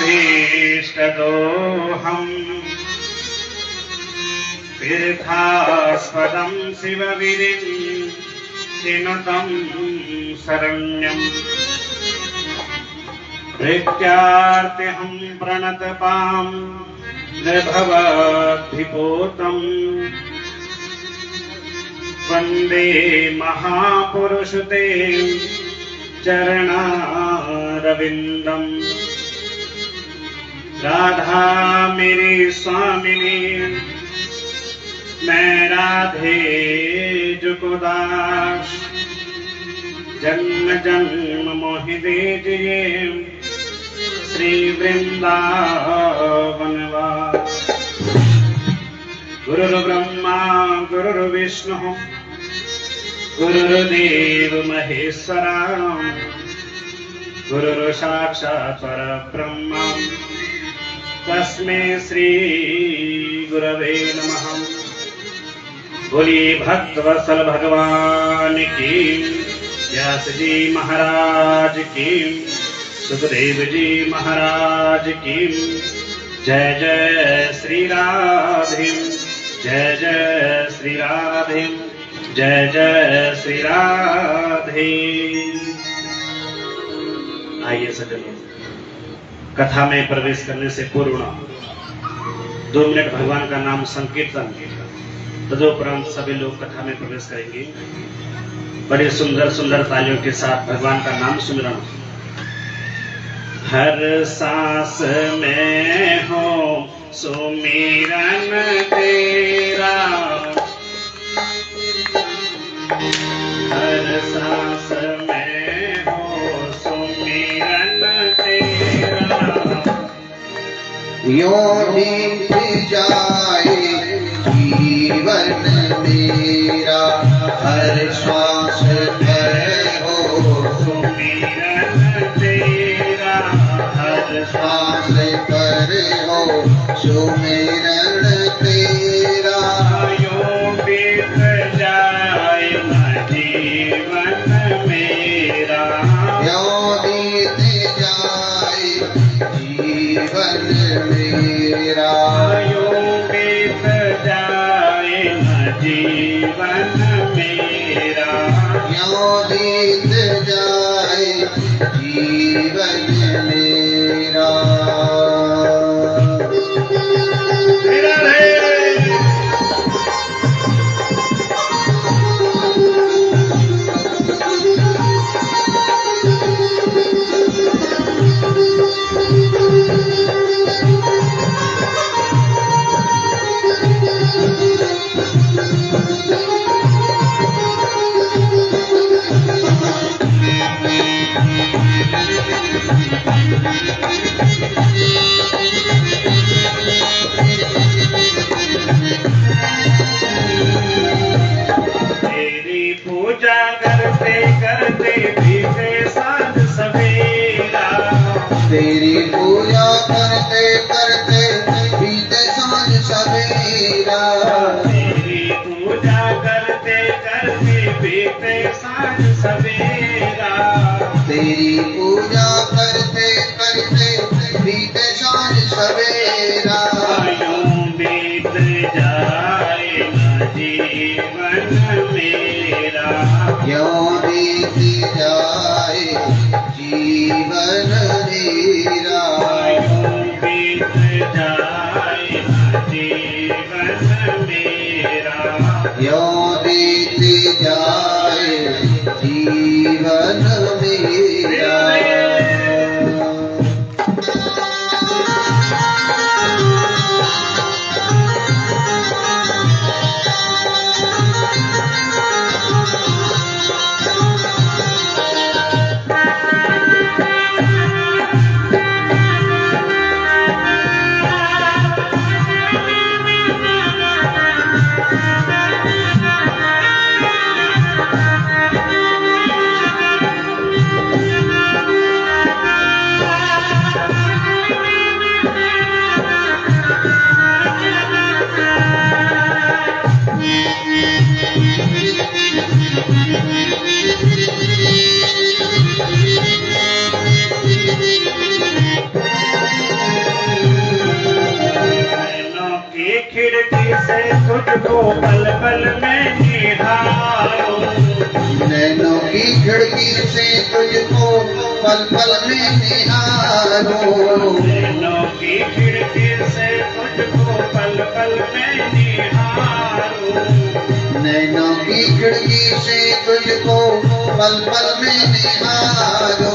परमाभीष्टदोहम् तीर्थास्पदं शिवविरिञ्चिनुतं शरण्यम् भृत्यार्तिहं प्रणतपां निर्भवद्भिपूतम् वन्दे महापुरुषते चरणारविन्दम्। राधा मेरी स्वामिनी मैं राधे जुगुदास जन्म जन्म मोहि दीजिए श्री वृंदावनवास। गुरुर्ब्रह्मा गुरुर्विष्णु गुरुर्देव महेश्वरा गुरुर्साक्षात् परब्रह्म तस्मै श्री गुरवे नमः। बोलिए भक्तवत्सल भगवान की, व्यास जी महाराज की, सुखदेव जी महाराज की। जय जय श्री राधे, जय जय श्री राधे, जय जय श्री राधे। आइए सज्जनों, कथा में प्रवेश करने से पूर्व 2 मिनट भगवान का नाम संकीर्तन, तदुपरांत सभी लोग कथा में प्रवेश करेंगे। बड़े सुंदर सुंदर तालियों के साथ भगवान का नाम सुमिरन। हर सांस में हो सुमिरन तेरा, हर सांस में हो सुमिरन तेरा। यों बीत जाए जीवन मेरा, हर श्वास में हो सुमिरन तेरा, हर श्वास पर हो सुमिरन तेरा। यों बीत जाए न जीवन मेरा, यों बीत जाए जीवन मेरा, यों बीत जाए न जीवन मेरा। यों बीत जाए जीवन मेरा। तेरी पूजा करते करते बीते साँझ सवेरा, तेरी पूजा करते करते बीते साँझ सवेरा, तेरी पूजा करते करते बीते साँझ सवेरा। तेरी पूजा करते करते में निहारो नैनों की खिड़की से तुझको पल पल में निहारो नैनों की खिड़की से तुझको पल पल में निहारो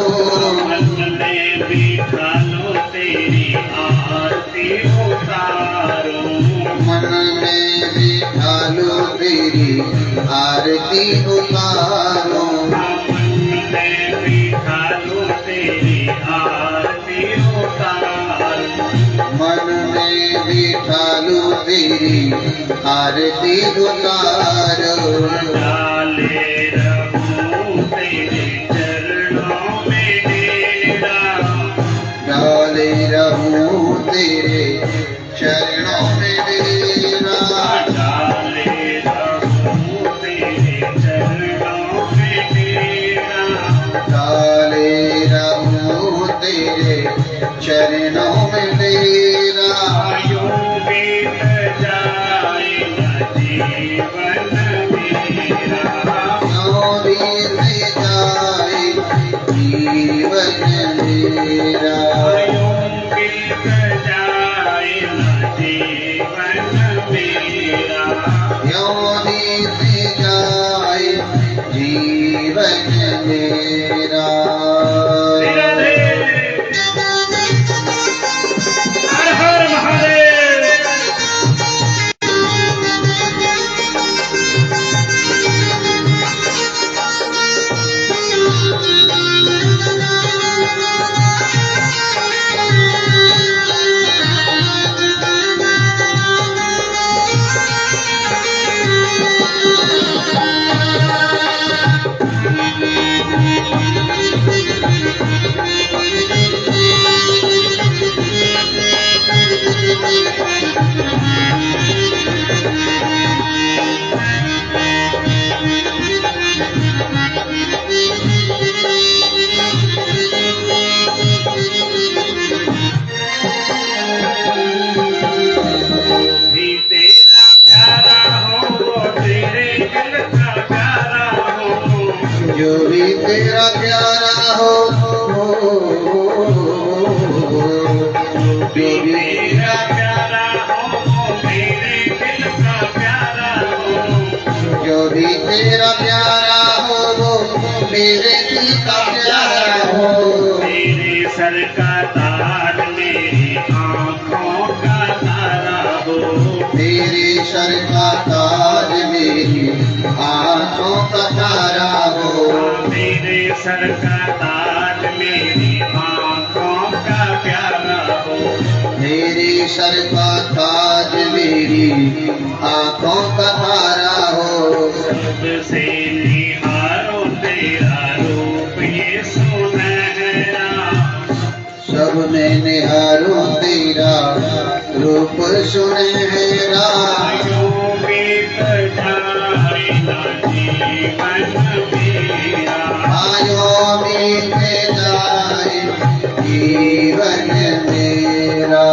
मन में बिठा लो तेरी आरती उतारो मन में बिठा लो तेरी आरती उतारो मन में बिठा लो तेरी आरती उतारो मन में बिठा लो तेरी आरती उतारो डाले रहूं तेरे चरणों में डेरा डाले रहूं तेरे चरणों में डेरा डाले रहूं तेरे चरणों में डेरा डाले रहूं तेरे चरणों में डेरा यूं बीत जाए न जीवन मेरा यूं बीत जाए जीवन मेरा यूं बीत जाए न जीवन मेरा यूं बीत जाए जीवन मेरा हर हर महादेव भी तेरा प्यारा हो वो तेरे दिल का प्यारा हो जो भी तेरा प्यारा हो भी तेरा प्यारा हो वो तेरे दिल का प्यारा हो जो भी तेरा प्यारा हो वो मेरे दिल का प्यारा हो तेरे सर का ताज मेरी आँखों का तारा हो तेरे सर का ताज मेरी आँखों का तारा हो मेरे सर का ताज मेरी आँखों का प्यारा हो मेरे सर का ताज मेरी आँखों का तारा हो सबसे निहारो तेरा रूप ये सुनहरा सब में निहारो तेरा रूप सुनहरा यूं बीत जाए न जीवन मेरा आयो बीत जाए जीवन मेरा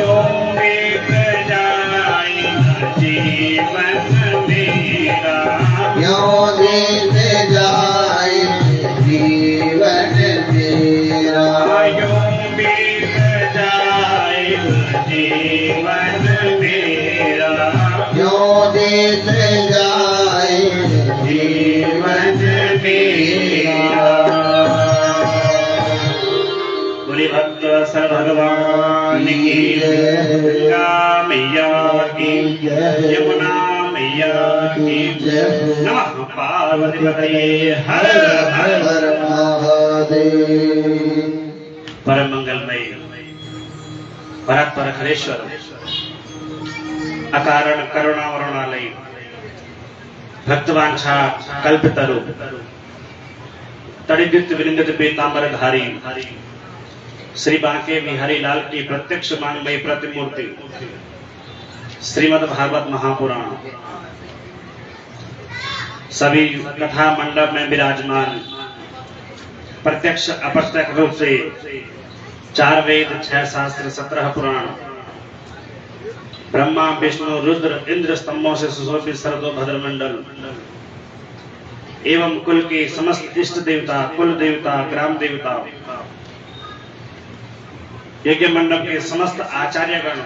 यूं बीत जाए न जीवन मेरा यूं बीत जाए जीवन मेरा यूं बीत जाए न जीवन मेरा यूं बीत जाए जीवन मेरा बोले भक्त सर भगवान की गंगा मैया की यमुना मैया की नमः पार्वती पतये हर हर हर महादेव परम मंगलमय परात्पर हरेश्वर अकारण करुणा वरुणालय भक्तवांछा कल्पतरु तड़िद्युत विलिंगित पीतांबर धारी श्री बांके बिहारी लाल की प्रत्यक्ष मानमयी प्रतिमूर्ति श्रीमद् भागवत महापुराण सभी कथा मंडप में विराजमान प्रत्यक्ष अप्रत्यक्ष रूप से 4 वेद 6 शास्त्र 17 पुराण ब्रह्मा विष्णु रुद्र इंद्र स्तंभों से सुशोभित सर्वभद्र मंडल एवं कुल के समस्त इष्ट देवता कुल देवता ग्राम देवता यज्ञ मंडप के समस्त आचार्यगण,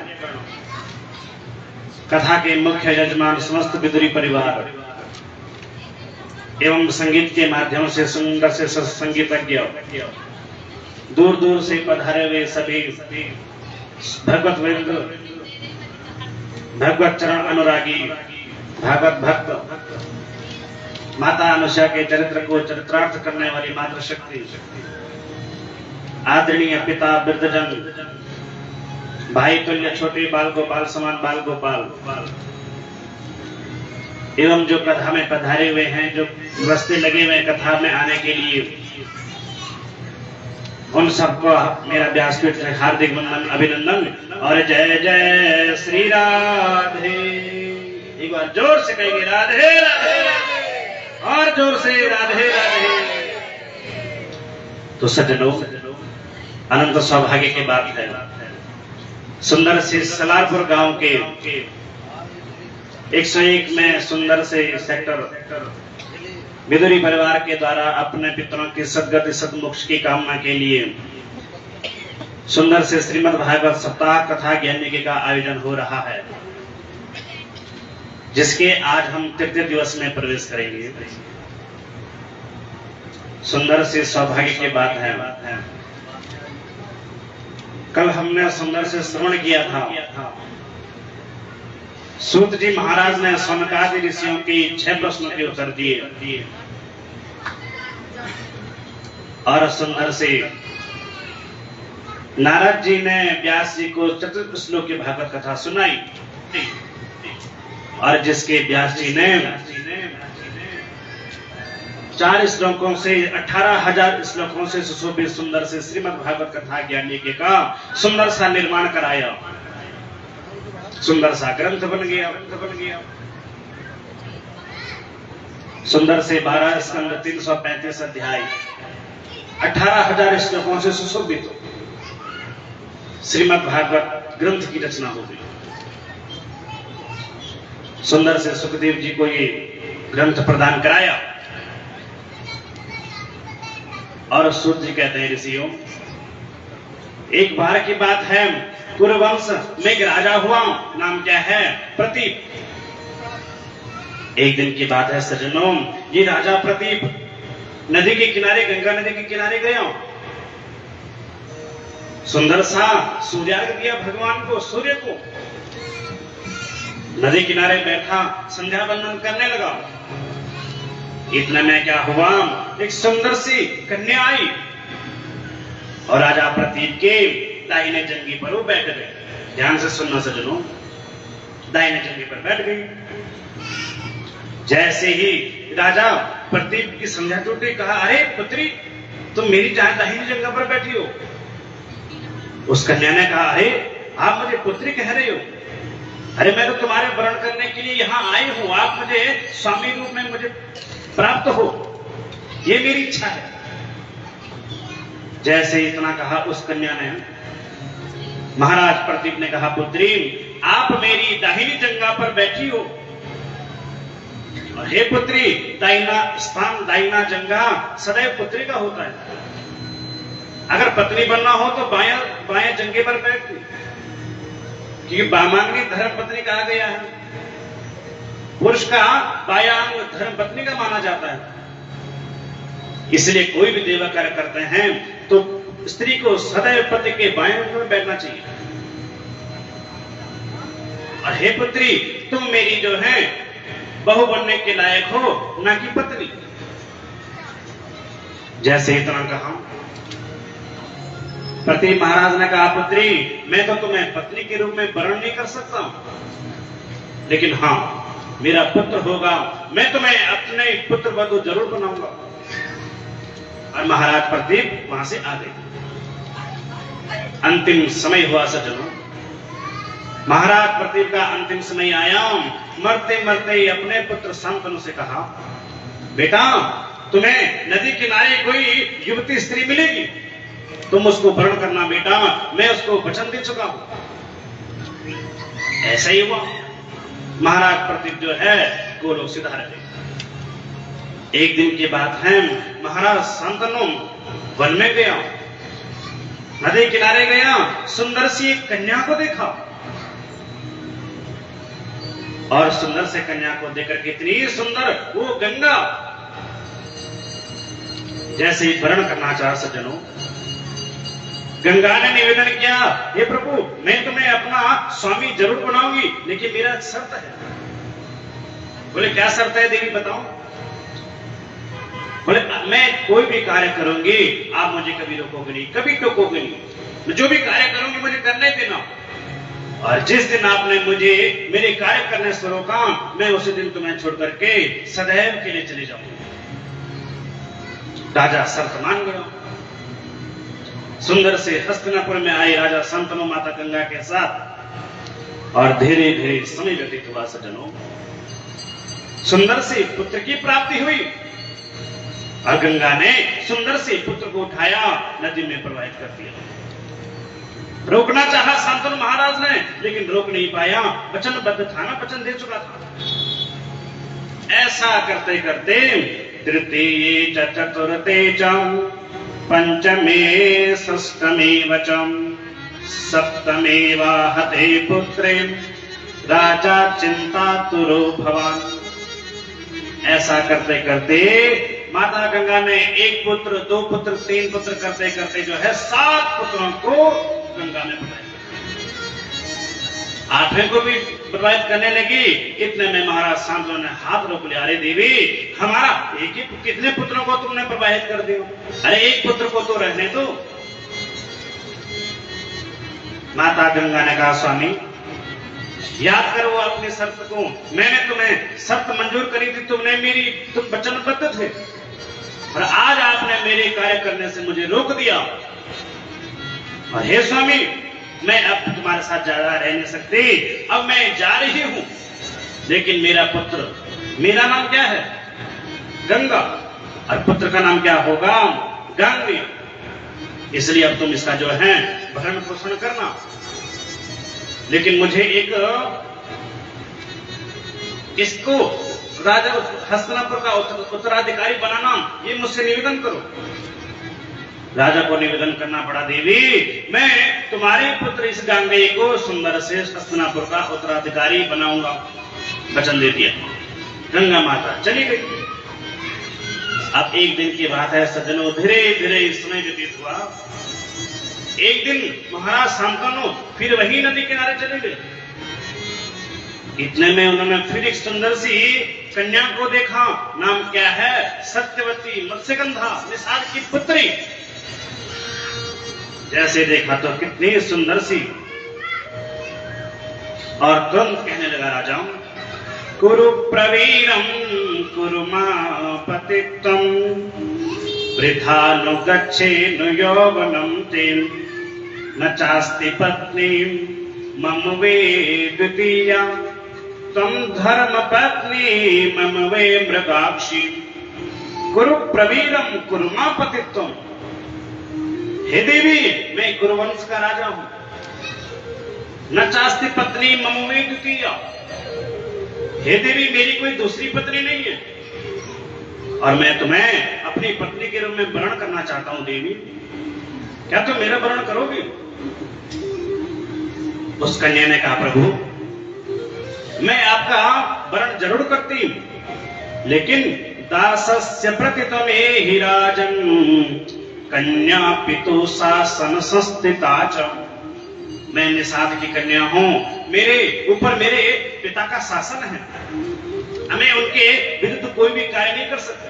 कथा के मुख्य यजमान, समस्त विदुरी परिवार एवं संगीत के माध्यम से सुंदर से संगीतज्ञ, दूर दूर से पधारे हुए सभी भगवत वृंद, भगवत चरण अनुरागी, भागवत भक्त, माता अनुषा के चरित्र को चरित्रार्थ करने वाली मातृशक्ति, आदरणीय पिता वृद्धजन, भाई तुल्य छोटे बाल गोपाल समान बाल गोपाल एवं जो कथा में पधारे हुए हैं, जो रास्ते लगे हुए कथा में आने के लिए, उन सबको मेरा व्यासपीठ से हार्दिक वंदन, अभिनंदन और जय जय श्री राधे। एक बार जोर से कहेंगे राधे राधे, और जोर से राधे राधे। तो सज्जनों, अनंत सौभाग्य की बात है, सुंदर से सलारपुर गांव के 101 में सुंदर से सेक्टर विदुरी परिवार के द्वारा अपने पितरों की सदगति सदमोक्ष की कामना के लिए सुंदर से श्रीमद् भागवत सप्ताह कथा ज्ञान यज्ञ का आयोजन हो रहा है, जिसके आज हम तृतीय दिवस में प्रवेश करेंगे। सुंदर से सौभाग्य की बात है, कल हमने सुंदर से श्रवण किया था, सूत जी महाराज ने सौनकादि ऋषियों की 6 प्रश्नों के उत्तर दिए और सुंदर से नारद जी ने व्यास जी को चतुर्थ श्लोक की भागवत कथा सुनाई और जिसके व्यास जी ने 4 श्लोकों से 18,000 श्लोकों से सुशोभित सुंदर से श्रीमद् भागवत कथा ज्ञान यज्ञ का सुंदर सा निर्माण कराया, सुंदर सा ग्रंथ बन गया। सुंदर से 12 स्कंद, 335 अध्याय, 18,000 श्लोकों से सुशोभित श्रीमद् भागवत ग्रंथ की रचना हो गई। सुंदर से सुखदेव जी को ये ग्रंथ प्रदान कराया और सूत जी कहते हैं, ऋषियों, एक बार की बात है, कुरुवंश में एक राजा हुआ, नाम क्या है? प्रतीप। एक दिन की बात है सज्जनों, ये राजा प्रतीप नदी के किनारे, गंगा नदी के किनारे गया, सुंदर सा सूर्यार्घ दिया भगवान को, सूर्य को, नदी किनारे बैठा संध्या वंदन करने लगा। इतने में क्या हुआ, एक सुंदर सी कन्या आई और राजा प्रतीप के दाहिने जंगी पर वो बैठ गए। ध्यान से सुनना सज्जनों, दाहिने जंगी पर बैठ गई। जैसे ही राजा प्रतीप की संध्या टूटी, कहा, अरे पुत्री, तुम मेरी दाहिनी जंगा पर बैठी हो। उस कन्या ने कहा, अरे आप मुझे पुत्री कह रहे हो? अरे मैं तो तुम्हारे वरण करने के लिए यहां आई हूं, आप मुझे स्वामी रूप में मुझे प्राप्त हो, ये मेरी इच्छा है। जैसे इतना कहा, उस कन्या ने, महाराज प्रतीप ने कहा, पुत्री, आप मेरी दाहिनी जंगा पर बैठी हो और हे पुत्री, दाहिना स्थान, दाहिना जंगा सदैव पुत्री का होता है। अगर पत्नी बनना हो तो बाएं जंगे पर बैठती, क्योंकि बामांगनी धर्म पत्नी कहा गया है। पुरुष का बायां अंग धर्म पत्नी का माना जाता है। इसलिए कोई भी देवा कार्य करते हैं तो स्त्री को सदैव पति के बाएं अंग में बैठना चाहिए। और हे पुत्री, तुम मेरी जो है बहू बनने के लायक हो, ना कि पत्नी। जैसे इतना कहा, प्रतीप महाराज ने कहा, पुत्री, मैं तो तुम्हें पत्नी के रूप में वर्ण नहीं कर सकता, लेकिन हाँ, मेरा पुत्र होगा, मैं तुम्हें अपने पुत्र वधू जरूर बनाऊंगा। और महाराज प्रतीप वहां से आ गए। अंतिम समय हुआ सज्जनों, महाराज प्रतीप का अंतिम समय आया। मरते मरते अपने पुत्र शांतनु से कहा, बेटा, तुम्हें नदी किनारे कोई युवती स्त्री मिलेगी, तुम उसको वर्ण करना बेटा, मैं उसको वचन दे चुका हूं। ऐसा ही हुआ। महाराज प्रतीप जो है गोलोक सिधार गए। एक दिन की बात है, महाराज शांतनु वन में गया नदी किनारे गया, सुंदर सी एक कन्या को देखा और सुंदर से कन्या को देखकर कितनी सुंदर वो गंगा जैसे ही वर्ण करना चाहा सज्जनों, गंगा ने निवेदन किया, हे प्रभु मैं तुम्हें अपना स्वामी जरूर बनाऊंगी, लेकिन मेरा शर्त है। बोले क्या शर्त है देवी बताओ? बोले मैं कोई भी कार्य करूंगी आप मुझे कभी रोकोगे नहीं, कभी टोकोगे नहीं, मैं जो भी कार्य करूंगी मुझे करने देना, और जिस दिन आपने मुझे मेरे कार्य करने से रोका मैं उसी दिन तुम्हें छोड़ करके सदैव के लिए चले जाऊंगी। राजा शर्त मान गया। सुंदर से हस्तिनापुर में आए राजा संतनु माता गंगा के साथ और धीरे धीरे समय व्यतीत हुआ सज्जनों, सुंदर से पुत्र की प्राप्ति हुई और गंगा ने सुंदर से पुत्र को उठाया, नदी में प्रवाहित कर दिया। रोकना चाहा शांतनु महाराज ने, लेकिन रोक नहीं पाया, वचनबद्ध था ना, वचन दे चुका था। ऐसा करते करते तृतीये च चतुर्थे च पंचमे षष्ठमे वचम सप्तमे वाहते पुत्रे राजा चिंतातुरो भवान। ऐसा करते करते माता गंगा ने एक पुत्र, दो पुत्र, तीन पुत्र करते करते जो है 7 पुत्रों को गंगा ने बताया। 8वें को भी प्रवाहित करने लगी। इतने में महाराज शांतनु ने हाथ रोक लिया, अरे देवी हमारा एक ही, कितने पुत्रों को तुमने प्रवाहित कर दिया? अरे एक पुत्र को तो रहने दो। माता गंगा ने कहा, स्वामी याद करो अपनी शर्त को, मैंने तुम्हें शर्त मंजूर करी थी, तुम वचनबद्ध थे, और आज आपने मेरे कार्य करने से मुझे रोक दिया। और हे स्वामी मैं अब तुम्हारे साथ ज्यादा रह नहीं सकती, अब मैं जा रही हूं, लेकिन मेरा पुत्र, मेरा नाम क्या है? गंगा, और पुत्र का नाम क्या होगा? गांगी। इसलिए अब तुम इसका जो है भरण पोषण करना, लेकिन मुझे एक इसको राजा हस्तिनापुर का उत्तराधिकारी बनाना, ये मुझसे निवेदन करो। राजा को निवेदन करना पड़ा, देवी मैं तुम्हारे पुत्र इस गांगे को सुंदर से हस्तिनापुर का उत्तराधिकारी बनाऊंगा। वचन दे दिया। गंगा माता चली गई। अब एक दिन की बात है सज्जनों, धीरे धीरे समय व्यतीत हुआ। एक दिन महाराज शांतनु फिर वही नदी किनारे चले गए। इतने में उन्होंने फिर एक सुंदर सी कन्या को देखा। नाम क्या है? सत्यवती मत्स्यगंधा, निषाद की पुत्री। जैसे देखा तो कितनी सुंदर सी, और तुरंत कहने लगा राजा, कुरु प्रवीरम कुरु मापतित्वम वृथा नु गच्छेनु यौवनम तेन न चास्ति पत्नी मम वे द्वितीया तम धर्म पत्नी मम वे मृगाक्षी कुरु प्रवीरम कुरु मापतित्वम। हे देवी मैं कुरुवंश का राजा हूं, न चास्ति पत्नी मम वे द्वितीया। हे देवी मेरी कोई दूसरी पत्नी नहीं है, और मैं तुम्हें अपनी पत्नी के रूप में वर्ण करना चाहता हूं। देवी क्या तुम मेरा वर्ण करोगी? उस कन्या ने कहा, प्रभु मैं आपका वर्ण जरूर करती हूं, लेकिन दासस्य प्रतितमे राजन कन्या पितु शासन संस्थिता च। मैं निषाद की कन्या हूं, मेरे ऊपर मेरे पिता का शासन है, हमें उनके विरुद्ध कोई भी कार्य नहीं कर सकते।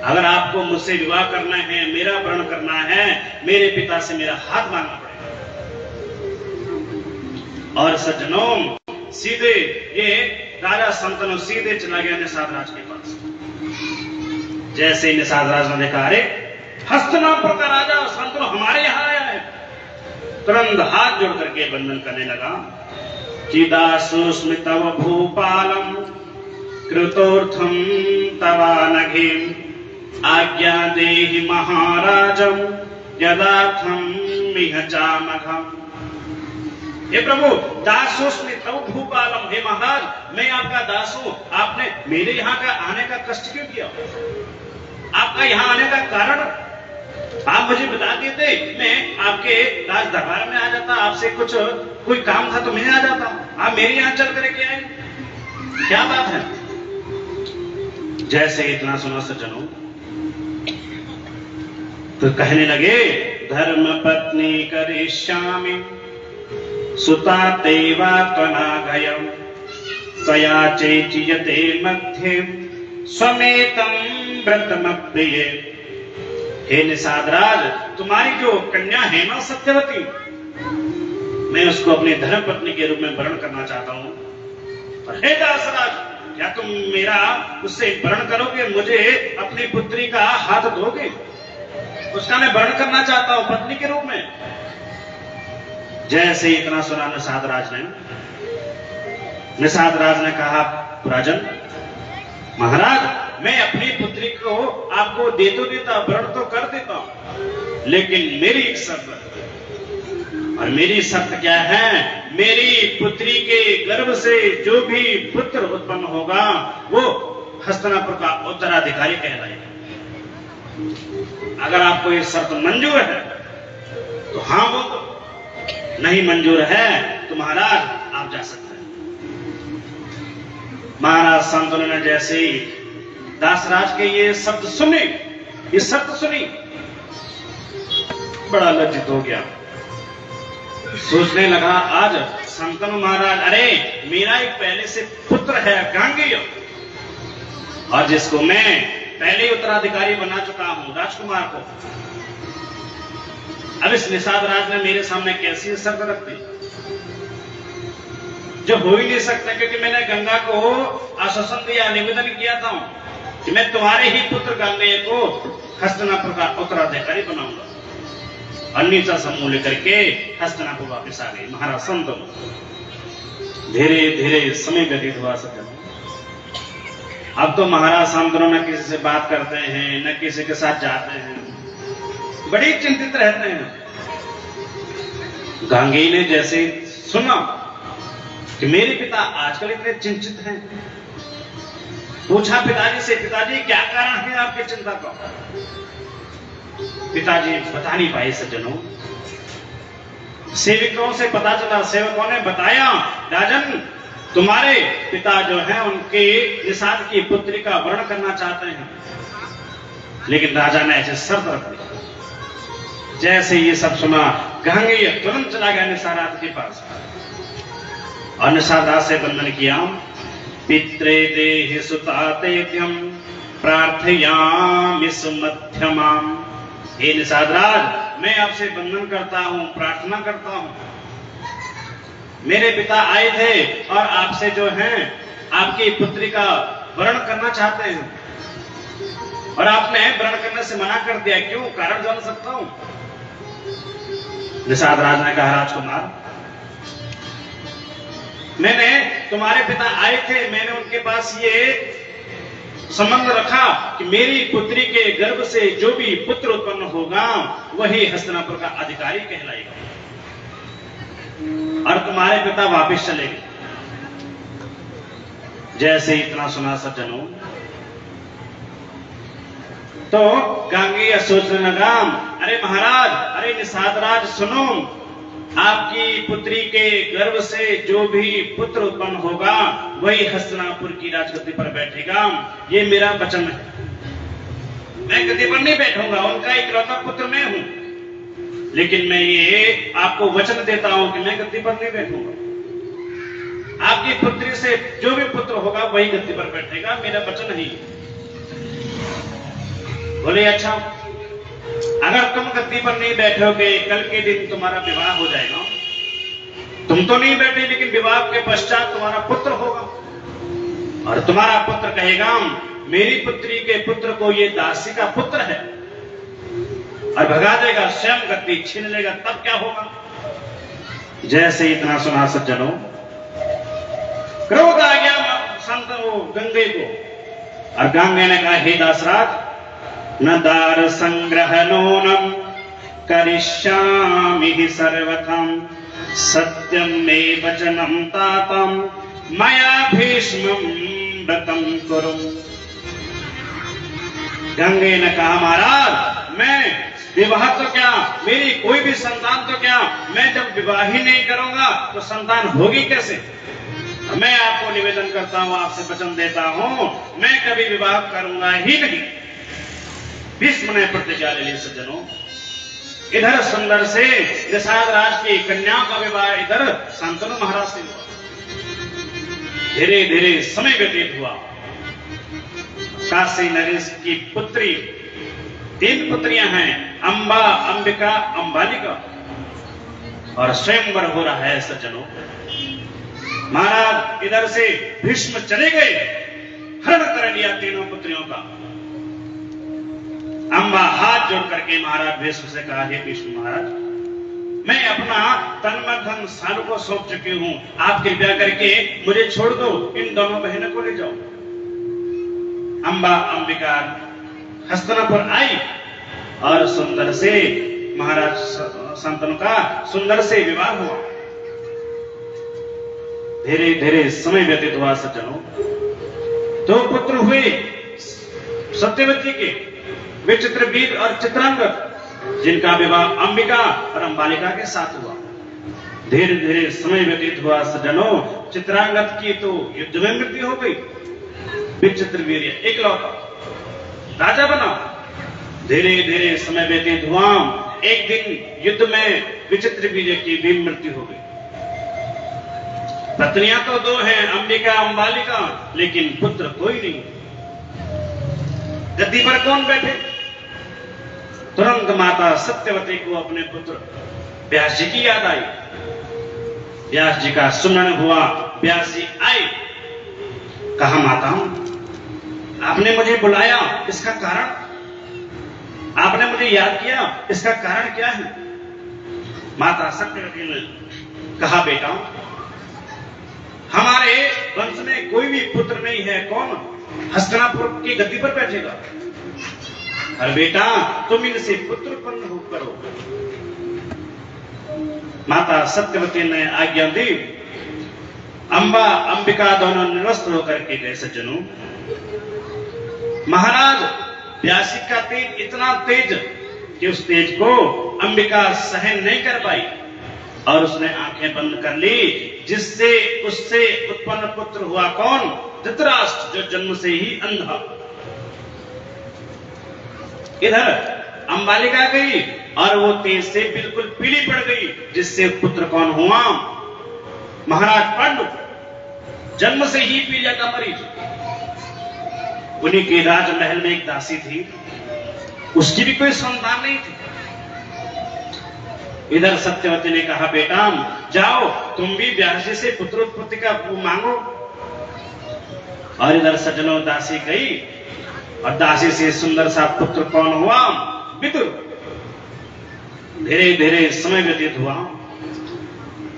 अगर आपको मुझसे विवाह करना है, मेरा वर्ण करना है, मेरे पिता से मेरा हाथ मांगना पड़ेगा। और सज्जनों सीधे ये राजा शांतनु सीधे चला गया निषाद राज के पास। जैसे निषाद राज ने देखा, अरे हस्तिनापुर का राजा शांतनु हमारे यहां आया है, तुरंत हाथ जोड़ करके वंदन करने लगा। चिदासुस्मि तव भूपालम कृतोर्थम तवानघे आज्ञा देहि महाराजम यदार्थम मिह चामघम। हे प्रभु दासोस्मि तव भूपालम, हे महाराज मैं आपका दास हूं, आपने मेरे यहां का आने का कष्ट क्यों किया? आपका यहां आने का कारण आप मुझे बता देते, मैं आपके राज दरबार में आ जाता, आपसे कुछ कोई काम था तो मैं आ जाता। आप मेरे यहां चल करके आए, क्या बात है? जैसे इतना सुना सज्जनों, तो कहने लगे, धर्म पत्नी करिष्यामि सुता तेवा त्वनागयम् त्वया चेचियते मध्ये स्वमेतं व्रतमप्रिये। हे निषादराज, तुम्हारी जो कन्या है ना सत्यवती, मैं उसको अपनी धर्म पत्नी के रूप में वर्ण करना चाहता हूं। और हे दासराज, क्या तुम मेरा उससे वर्ण करोगे? मुझे अपनी पुत्री का हाथ दोगे? उसका मैं वर्ण करना चाहता हूं पत्नी के रूप में। जैसे इतना सुना निषाद राज ने कहा, राजन महाराज, मैं अपनी पुत्री को आपको दे तो देता, वर्ण तो कर देता हूं, लेकिन मेरी एक शर्त है। और मेरी शर्त क्या है? मेरी पुत्री के गर्भ से जो भी पुत्र उत्पन्न होगा वो हस्तिनापुर का उत्तराधिकारी कहलाएगा। अगर आपको ये शर्त मंजूर है तो हाँ बोलो, नहीं मंजूर है तो महाराज आप जा सकते हैं। महाराज शांतनु ने जैसे ही दासराज के ये शब्द सुने, ये शर्त सुनी, बड़ा लज्जित हो गया। सोचने लगा, आज शांतनु महाराज, अरे मेरा एक पहले से पुत्र है गांगेय, और जिसको मैं पहले ही उत्तराधिकारी बना चुका हूं राजकुमार को। अब इस निषाद राज ने मेरे सामने कैसी शर्त रख दी जो हो ही नहीं सकता, क्योंकि मैंने गंगा को आश्वासन दिया, निवेदन किया था कि मैं तुम्हारे ही पुत्र गांगेय को हस्तिनापुर का उत्तराधिकारी बनाऊंगा। और नीचा समूह लेकर के हस्तिनापुर वापस आ गई। महाराज शांतनु, धीरे धीरे समय व्यतीत हुआ सज्जनों। अब तो महाराज शांतनु न किसी से बात करते हैं, न किसी के साथ जाते हैं, बड़ी चिंतित रहते हैं। गांगेय ने जैसे सुना कि मेरे पिता आजकल इतने चिंतित हैं, पूछा पिताजी से, पिताजी क्या कारण है आपकी चिंता का? पिताजी बता नहीं पाए सज्जनों। सेवकों से पता चला, सेवकों ने बताया, राजन तुम्हारे पिता जो हैं उनके निषाद की पुत्री का वर्ण करना चाहते हैं, लेकिन राजा ने ऐसे शर्त रख दी। जैसे ये सब सुना, गांगेय तुरंत चला गया निषाद के पास और निषाद से बंधन किया। पित्रे देहि सुता तेभ्यं प्रार्थयामि सुमध्यमाम्। हे निषाद राज, मैं आपसे बंधन करता हूं, प्रार्थना करता हूं। मेरे पिता आए थे और आपसे जो है आपकी पुत्री का वर्ण करना चाहते हैं, और आपने वर्ण करने से मना कर दिया, क्यों? कारण जान सकता हूं? निषाद राज ने कहा, राजकुमार, मैंने तुम्हारे पिता आए थे, मैंने उनके पास ये संबंध रखा कि मेरी पुत्री के गर्भ से जो भी पुत्र उत्पन्न होगा वही हस्तिनापुर का अधिकारी कहलाएगा। और तुम्हारे पिता वापस चले गए। जैसे इतना सुना सज्जनों, तो गांगेय सोचने लगा, अरे महाराज, अरे निषाद राज सुनो, आपकी पुत्री के गर्भ से जो भी पुत्र उत्पन्न होगा वही हस्तिनापुर की राजगद्दी पर बैठेगा। ये मेरा वचन है, मैं गद्दी पर नहीं बैठूंगा, उनका इकलौता पुत्र मैं हूं, लेकिन मैं ये आपको वचन देता हूं कि मैं गद्दी पर नहीं बैठूंगा। आपकी पुत्री से जो भी पुत्र होगा वही गद्दी पर बैठेगा, मेरा वचन ही। बोले अच्छा, अगर तुम गद्दी पर नहीं बैठोगे, कल के दिन तुम्हारा विवाह हो जाएगा। तुम तो नहीं बैठे, लेकिन विवाह के पश्चात तुम्हारा पुत्र होगा, और तुम्हारा पुत्र कहेगा मेरी पुत्री के पुत्र को ये दासी का पुत्र है, और भगा देगा, स्वयं गद्दी छीन लेगा, तब क्या होगा? जैसे इतना सुना सज्जनों, क्रोध आ गया संत गंगे को, और गंगे ने कहा, हे दासराज, न दार संग्रहणोनम करिष्यामि सर्वथम सत्यम मे वचनम तातम मया भीष्मं व्रतम कुरु। गंगे ने कहा, महाराज, मैं विवाह तो क्या, मेरी कोई भी संतान तो क्या, मैं जब विवाह ही नहीं करूंगा तो संतान होगी कैसे। मैं आपको निवेदन करता हूं, आपसे वचन देता हूं, मैं कभी विवाह करूंगा ही नहीं। भीष्म ने प्रतिज्ञा ले ली सज्जनों। इधर सुंदर से निषाद राज की कन्या का विवाह इधर शांतनु महाराज से हुआ। धीरे धीरे समय व्यतीत हुआ। काशी नरेश की पुत्री, 3 पुत्रियां हैं, अंबा, अंबिका, अंबालिका, और स्वयंवर हो रहा है सज्जनों। महाराज इधर से भीष्म चले गए, हरण कर लिया तीनों पुत्रियों का। अंबा हाथ जोड़ करके महाराज भीष्म से कहा, हे भीष्म महाराज, मैं अपना तन मन धन सारू को सौंप चुकी हूं, आप कृपया करके मुझे छोड़ दो, इन दोनों बहनों को ले जाओ। अंबा अंबिका हस्तिनापुर आई और सुंदर से महाराज शांतनु का सुंदर से विवाह हुआ। धीरे धीरे समय व्यतीत हुआ सज्जनों। 2 पुत्र हुए सत्यवती के, वे चित्रवीर और चित्रांगद, जिनका विवाह अंबिका और अंबालिका के साथ हुआ। धीरे धीरे समय व्यतीत हुआ सज्जनों। चित्रांगद की तो युद्ध में मृत्यु हो गई। चित्रवीर एकलौता राजा बना। धीरे धीरे समय व्यतीत हुआ। एक दिन युद्ध में विचित्र वीर्य की भी मृत्यु हो गई। पत्नियां तो 2 हैं, अंबिका अंबालिका, लेकिन पुत्र कोई नहीं। गद्दी पर कौन बैठे? तुरंत माता सत्यवती को अपने पुत्र व्यास जी की याद आई। व्यास जी का सुमरण हुआ। व्यास जी आए, कहा माता, आपने मुझे बुलाया, इसका कारण? आपने मुझे याद किया, इसका कारण क्या है? माता सत्यवती ने कहा, बेटा, हमारे वंश में कोई भी पुत्र नहीं है, कौन हस्तिनापुर की गद्दी पर बैठेगा? अरे बेटा, तुम इनसे पुत्र उत्पन्न हो करो। माता सत्यवती ने आज्ञा दी। अंबा अंबिका दोनों निरस्त होकर के गए सज्जनों। महाराज व्यासी का तेज इतना तेज कि उस तेज को अंबिका सहन नहीं कर पाई और उसने आंखें बंद कर ली, जिससे उससे उत्पन्न पुत्र हुआ कौन? धृतराष्ट्र, जो जन्म से ही अंधा। इधर अंबालिका गई और वो तेज से बिल्कुल पीली पड़ गई, जिससे पुत्र कौन हुआ? महाराज पांडु, जन्म से ही पीलिया का मरीज। उन्हीं के राजमहल में एक दासी थी, उसकी भी कोई संतान नहीं थी। इधर सत्यवती ने कहा, बेटा जाओ, तुम भी व्यास जी से पुत्र उत्पत्ति का मांगो। और इधर सज्जनों दासी गई और दासी से सुंदर सा पुत्र कौन हुआ? विदुर। धीरे धीरे समय व्यतीत हुआ।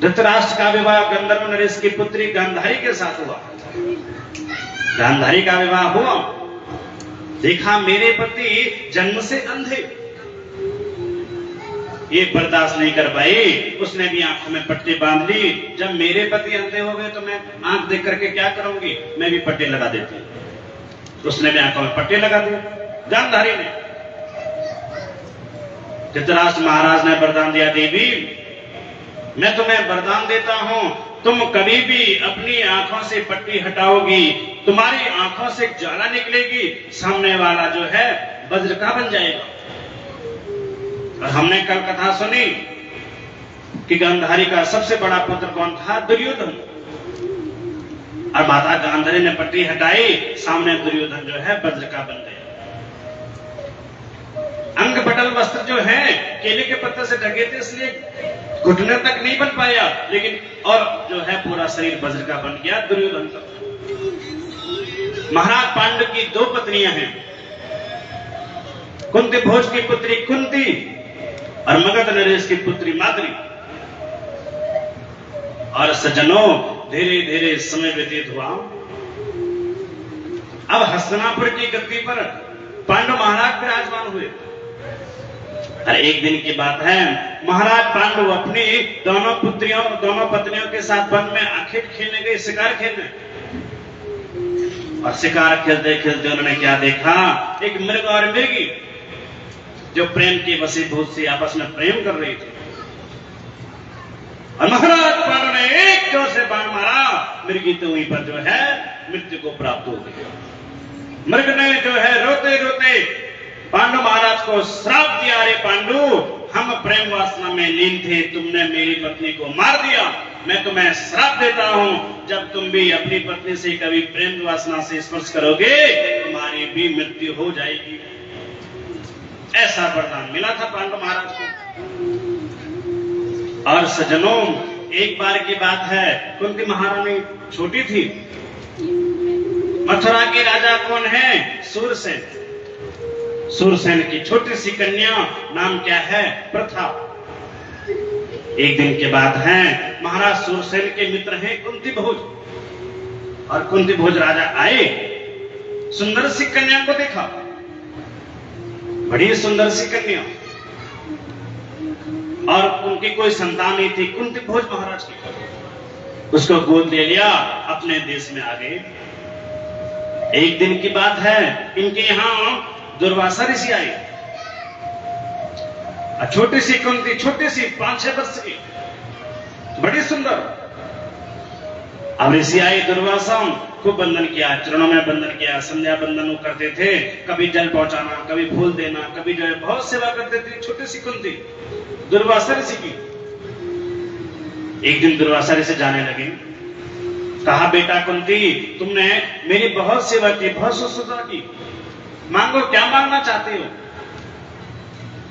धृतराष्ट्र का विवाह गंधर्व नरेश की पुत्री गांधारी के साथ हुआ। गांधारी का विवाह हुआ। देखा मेरे पति जन्म से अंधे, ये बर्दाश्त नहीं कर पाई, उसने भी आंखों में पट्टी बांध ली। जब मेरे पति अंधे हो गए तो मैं आंख देख करके क्या करूंगी, मैं भी पट्टी लगा देती। उसने भी आंखों में पट्टी लगा दी गांधारी ने। धृतराष्ट्र महाराज ने वरदान दिया, देवी मैं तुम्हें वरदान देता हूं, तुम कभी भी अपनी आंखों से पट्टी हटाओगी, तुम्हारी आंखों से ज्वाला निकलेगी, सामने वाला जो है वज्र का बन जाएगा। और हमने कल कथा सुनी कि गांधारी का सबसे बड़ा पुत्र कौन था? दुर्योधन। और माता गांधारी ने पट्टी हटाई, सामने दुर्योधन जो है वज्र का बन गया। अंग पटल वस्त्र जो है केले के पत्ते से ढके थे, इसलिए घुटने तक नहीं बन पाया, लेकिन और जो है पूरा शरीर वज्र का बन गया दुर्योधन का। महाराज पांडु की 2 पत्नियां हैं, कुंती भोज की पुत्री कुंती और मगध नरेश की पुत्री माद्री। और सज्जनों धीरे धीरे समय व्यतीत हुआ। अब हस्तिनापुर की गद्दी पर पांडु महाराज विराजमान हुए। और एक दिन की बात है, महाराज पांडु अपनी दोनों पत्नियों के साथ वन में आखिर खेलने गए, शिकार खेलने। और शिकार खेलते खेलते उन्होंने क्या देखा? एक मृग और मृगी जो प्रेम के वशीभूत से आपस में प्रेम कर रहे थे। और महाराज पांडव ने एक जोर से बाण मारा, मृगी तो वहीं पर जो है मृत्यु को प्राप्त हो गई। मृग ने जो है रोते रोते पांडु महाराज को श्राप दिया, अरे पांडु, हम प्रेम वासना में लीन थे, तुमने मेरी पत्नी को मार दिया, मैं तुम्हें श्राप देता हूं, जब तुम भी अपनी पत्नी से कभी प्रेम वासना से स्पर्श करोगे तुम्हारी भी मृत्यु हो जाएगी। ऐसा वरदान मिला था पांडु महाराज को। और सज्जनों, एक बार की बात है, कुंती महारानी छोटी थी। मथुरा के राजा कौन है? सूरसेन। सूरसेन की छोटी सी कन्या, नाम क्या है? प्रथा। एक दिन के बाद है, महाराज सूरसेन के मित्र हैं कुंती भोज, और कुंती भोज राजा आए, सुंदर सी कन्या को देखा, बड़ी सुंदर सी कन्या, और उनकी कोई संतान नहीं थी कुंती भोज महाराज की। उसको गोद ले लिया, अपने देश में आ गए। एक दिन की बात है, इनके यहां दुर्वासा ऋषि आए। छोटी सी कुंती, छोटी सी 5-6 वर्ष की, बड़ी सुंदर। अब ऋषि आए दुर्वासा, खूब बंधन किया, चरणों में बंधन किया, संध्या बंधन करते थे, कभी जल पहुंचाना, कभी फूल देना, कभी जो है बहुत सेवा करते थे छोटी सी कुंती दुर्वासा ऋषि की। एक दिन दुर्वासा ऋषि जाने लगे, कहा, बेटा कुंती, तुमने मेरी बहुत सेवा की, बहुत शुश्रूषा की, मांगो, क्या मांगना चाहते हो?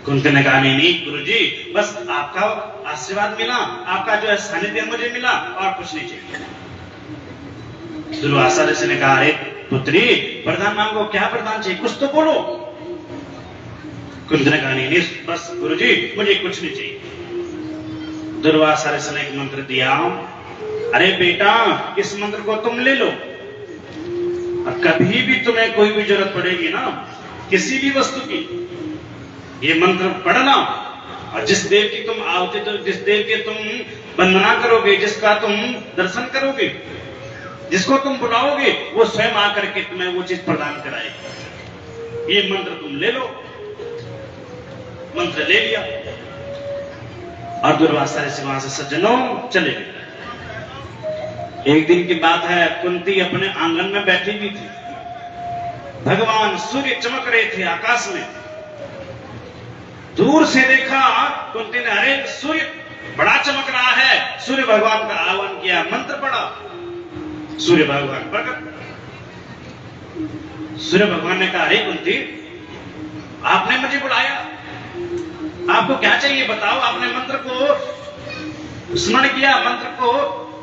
कुंती ने कहा, नहीं गुरुजी, बस आपका आशीर्वाद मिला, आपका जो है सानिध्य मुझे मिला, और कुछ नहीं चाहिए। दुर्वासा ऋषि ने कहा, अरे पुत्री, वरदान मांगो, क्या वरदान चाहिए, कुछ तो बोलो। कुंती ने कहा, नहीं बस गुरुजी, मुझे कुछ नहीं चाहिए। दुर्वासा ऋषि ने एक मंत्र दिया, अरे बेटा, इस मंत्र को तुम ले लो, और कभी भी तुम्हें कोई भी जरूरत पड़ेगी ना, किसी भी वस्तु की, ये मंत्र पढ़ना, और जिस देव की तुम आहुति, तो जिस देव की तुम वंदना करोगे, जिसका तुम दर्शन करोगे, जिसको तुम बुलाओगे, वो स्वयं आकर के तुम्हें वो चीज प्रदान कराएगी। ये मंत्र तुम ले लो। मंत्र ले लिया, और दुर्वासा ऋषि वहां से सज्जनों चले गए। एक दिन की बात है, कुंती अपने आंगन में बैठी हुई थी, भगवान सूर्य चमक रहे थे आकाश में। दूर से देखा कुंती ने, अरे सूर्य बड़ा चमक रहा है, सूर्य भगवान का आह्वान किया, मंत्र पढ़ा, सूर्य भगवान प्रकट। सूर्य भगवान ने कहा, अरे कुंती, आपने मुझे बुलाया, आपको क्या चाहिए बताओ? आपने मंत्र को स्मरण किया, मंत्र को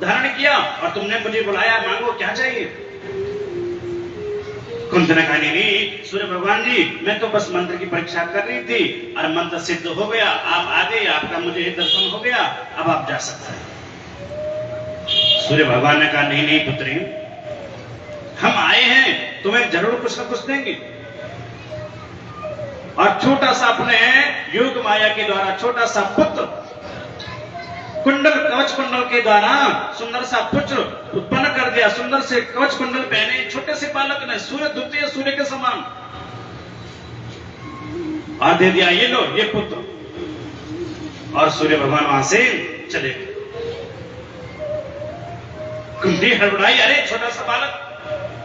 धारण किया, और तुमने मुझे बुलाया, मांगो, क्या चाहिए? कुंती ने कहा, नहीं सूर्य भगवान जी, मैं तो बस मंत्र की परीक्षा कर रही थी, और मंत्र सिद्ध हो गया, आप आ गए, आपका मुझे दर्शन हो गया, अब आप जा सकते हैं। सूर्य भगवान ने कहा, नहीं पुत्री, हम आए हैं, तुम्हें जरूर कुछ न कुछ देंगे। और छोटा सा अपने योग माया के द्वारा छोटा सा पुत्र, कुंडल कवच कुंडल के द्वारा सुंदर सा पुत्र उत्पन्न कर दिया। सुंदर से कवच कुंडल पहने छोटे से बालक ने, सूर्य द्वितीय सूर्य के समान, और दे दिया, ये लो, ये पुत्र। और सूर्य भगवान वहां से चले गए। कुंती हड़बड़ाई, अरे छोटा सा बालक,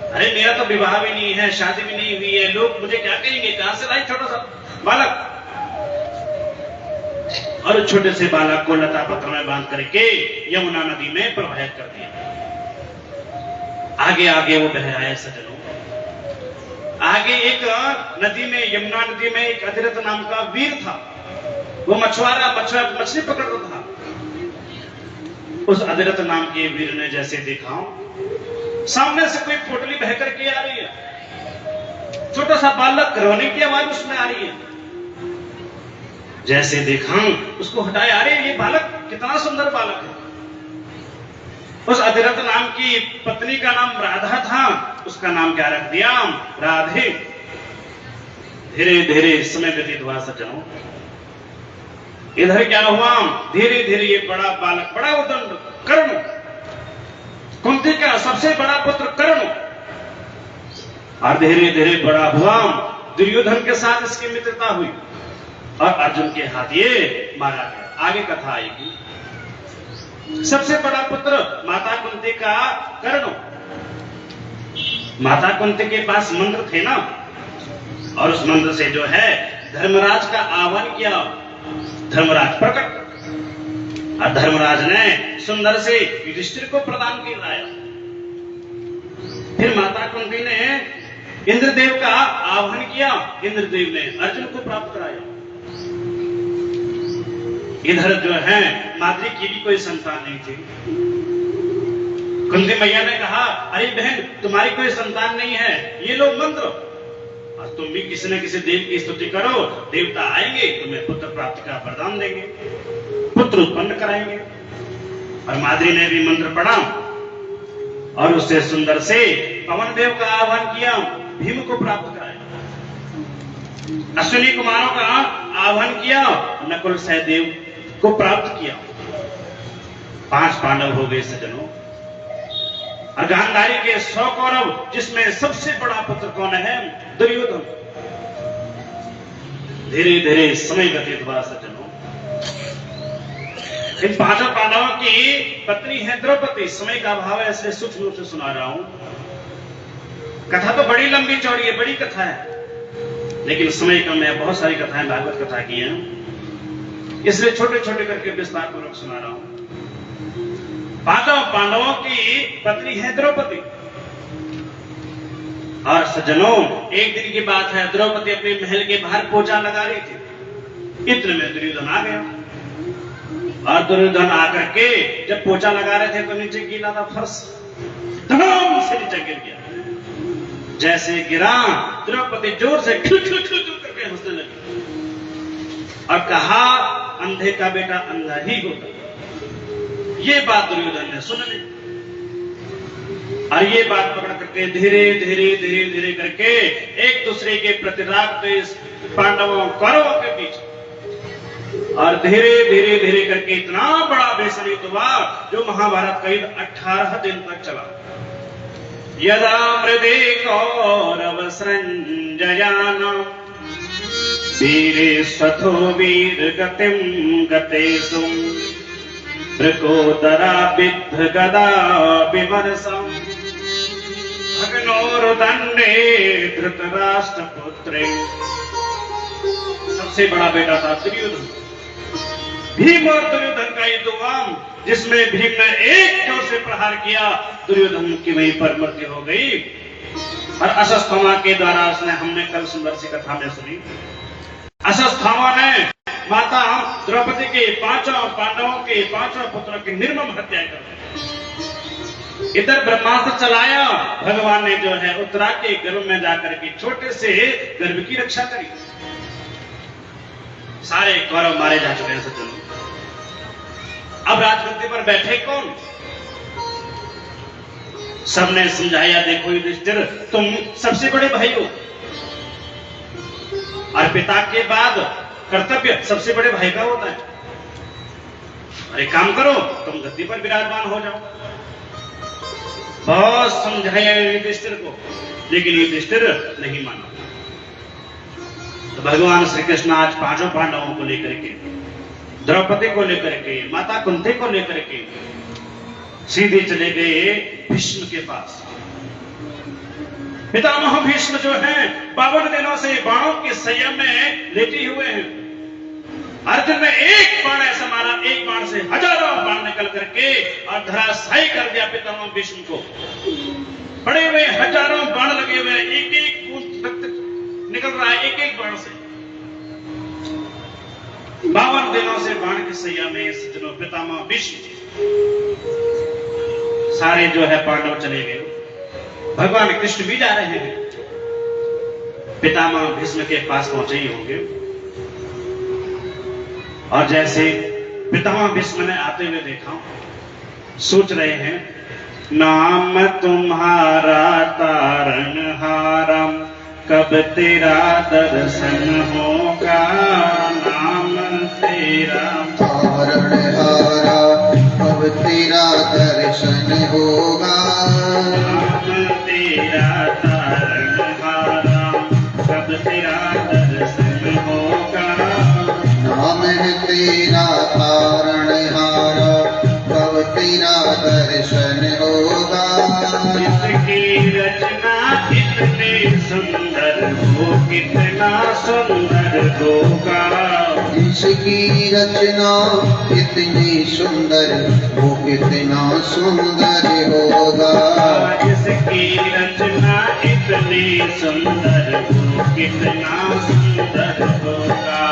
अरे मेरा तो विवाह भी नहीं है, शादी भी नहीं हुई है, लोग मुझे क्या कहेंगे, कहां से लाई छोटा सा बालक? और छोटे से बालक को लता पत्र में बांध करके यमुना नदी में प्रवाहित कर दिया। आगे आगे वो बह आए सज्जनों। आगे एक नदी में, यमुना नदी में एक अधिरथ नाम का वीर था। वो मछुआरा मछली पकड़ता था। उस अधिरथ नाम के वीर ने जैसे देखा, सामने से कोई पोटली बह करके आ रही है, छोटा सा बालक रोने की आवाज उसमें आ रही है। जैसे देखा, उसको हटाया, अरे ये बालक कितना सुंदर बालक है। उस अधिरथ नाम की पत्नी का नाम राधा था, उसका नाम क्या रख दिया? राधे। धीरे धीरे समय व्यतीत हुआ सज्जनों। इधर क्या हुआ? धीरे धीरे ये बड़ा बालक, बड़ा उदंड कर्ण, कुंती का सबसे बड़ा पुत्र कर्ण, और धीरे धीरे बड़ा हुआ। दुर्योधन के साथ इसकी मित्रता हुई। और अर्जुन के हाथ ये मारा गया। आगे कथा आएगी। सबसे बड़ा पुत्र माता कुंती का कर्ण। माता कुंती के पास मंत्र थे ना, और उस मंत्र से जो है धर्मराज का आह्वान किया। धर्मराज प्रकट, और धर्मराज ने सुंदर से युधिष्ठिर को प्रदान किया। फिर माता कुंती ने इंद्रदेव का आह्वान किया। इंद्रदेव ने अर्जुन को प्राप्त कराया। इधर जो है माद्री की भी कोई संतान नहीं थी। कुंती मैया ने कहा, अरे बहन तुम्हारी कोई संतान नहीं है, ये लो मंत्र, और तुम भी किसी न किसी देव की स्तुति करो, देवता आएंगे तुम्हें पुत्र प्राप्ति का वरदान देंगे, पुत्र उत्पन्न कराएंगे। और माद्री ने भी मंत्र पढ़ा और उससे सुंदर से पवन देव का आह्वान किया, भीम को प्राप्त कराया। अश्विनी कुमारों का आह्वान किया, नकुल सहदेव को प्राप्त किया। 5 पांडव हो गए सज्जनों। और गांधारी के 100 कौरव, जिसमें सबसे बड़ा पुत्र कौन है? दुर्योधन। धीरे धीरे समय व्यतीत हुआ सज्जनों। इन 5 पांडवों की पत्नी है द्रौपदी। समय का अभाव है इसलिए सूक्ष्म रूप से सुना रहा हूं। कथा तो बड़ी लंबी चौड़ी है, बड़ी कथा है, लेकिन समय कम है। बहुत सारी कथाएं भागवत कथा की हैं, इसलिए छोटे छोटे करके विस्तार पूर्वक सुना रहा हूं। 5 पांडवों की पत्नी है द्रौपदी। और सज्जनों, एक दिन की बात है, द्रौपदी अपने महल के बाहर पोछा लगा रही थी। इतने में दुर्योधन आ गया। और दुर्योधन आकर के जब पोछा लगा रहे थे तो नीचे गीला था फर्श, धड़ाम से नीचे गिर गया। जैसे गिरा, द्रौपदी जोर से खिल खिल खिल करके हंसने लगी और कहा, अंधे का बेटा अंधा ही होता। ये बात दुर्योधन ने सुन ली और ये बात पकड़ करके धीरे धीरे धीरे धीरे करके एक दूसरे के प्रति राग द्वेष पांडवों कौरवों के बीच, और धीरे धीरे धीरे करके इतना बड़ा बेसरित हुआ जो महाभारत का युद्ध 18 दिन तक चला। यदा मृदे कौरव संजयानां वीरे स्वथो वीर गतिम गतेषु वृकोदरा विद्ध गदा विमर्शम् भग्नोरुदण्डे धृतराष्ट्रपुत्रे। सबसे बड़ा बेटा था दुर्योधन। भीम और दुर्योधन का युद्ध हुआ, जिसमें भीम ने एक जोर से प्रहार किया, दुर्योधन की वहीं पर मृत्यु हो गई। और अश्वत्थामा के द्वारा उसने, हमने कल सुंदर सी कथा में सुनी, अश्वत्थामा ने माता द्रौपदी के 5 पांडवों के 5 पुत्रों की निर्मम हत्या कर दी। इधर ब्रह्मास्त्र चलाया, भगवान ने जो है उत्तरा के गर्भ में जाकर के छोटे से गर्भ की रक्षा करी। सारे कौरव मारे जा चुके हैं सज्जनों। अब राजगद्दी पर बैठे कौन? सबने समझाया, देखो युधिष्ठिर, तुम सबसे बड़े भाई हो और पिता के बाद कर्तव्य सबसे बड़े भाई का होता है। अरे काम करो, तुम गद्दी पर विराजमान हो जाओ। बहुत समझाया युधिष्ठिर को, लेकिन युधिष्ठिर नहीं माना। तो भगवान श्री कृष्ण आज 5 पांडवों को लेकर के, द्रौपदी को लेकर के, माता कुंती को लेकर के सीधे चले गए भीष्म के पास। पितामह भीष्म जो हैं 52 दिनों से बाणों के संयम में लेटे हुए हैं। अर्जुन ने एक बाण ऐसा मारा, एक बाण से हजारों बाण निकल करके और धराशायी कर दिया पितामह भीष्म को। पड़े हुए हजारों बाण लगे हुए, एक एक बूंद रक्त निकल रहा है एक एक बाण से। 52 दिनों से बाण के सैया में सज्जनों पितामह भीष्म सारे जो है पांडव चले गए। भगवान कृष्ण भी जा रहे हैं, पितामह भीष्म के पास पहुंचे ही होंगे। और जैसे पितामह भीष्म ने आते हुए देखा, सोच रहे हैं, नाम तुम्हारा तारणहारम, कब तेरा दर्शन होगा। नाम तेरा तारणहारा, कब तेरा दर्शन होगा। नाम तेरा तारणहारा, कब तेरा दर्शन होगा। तेरा तारणहार, कब तेरा दर्शन होगा। जिसकी रचना इतनी सुंदर वो कितना सुंदर होगा। जिसकी रचना इतनी सुंदर वो कितना सुंदर होगा। जिसकी रचना इतनी सुंदर वो कितना सुंदर होगा।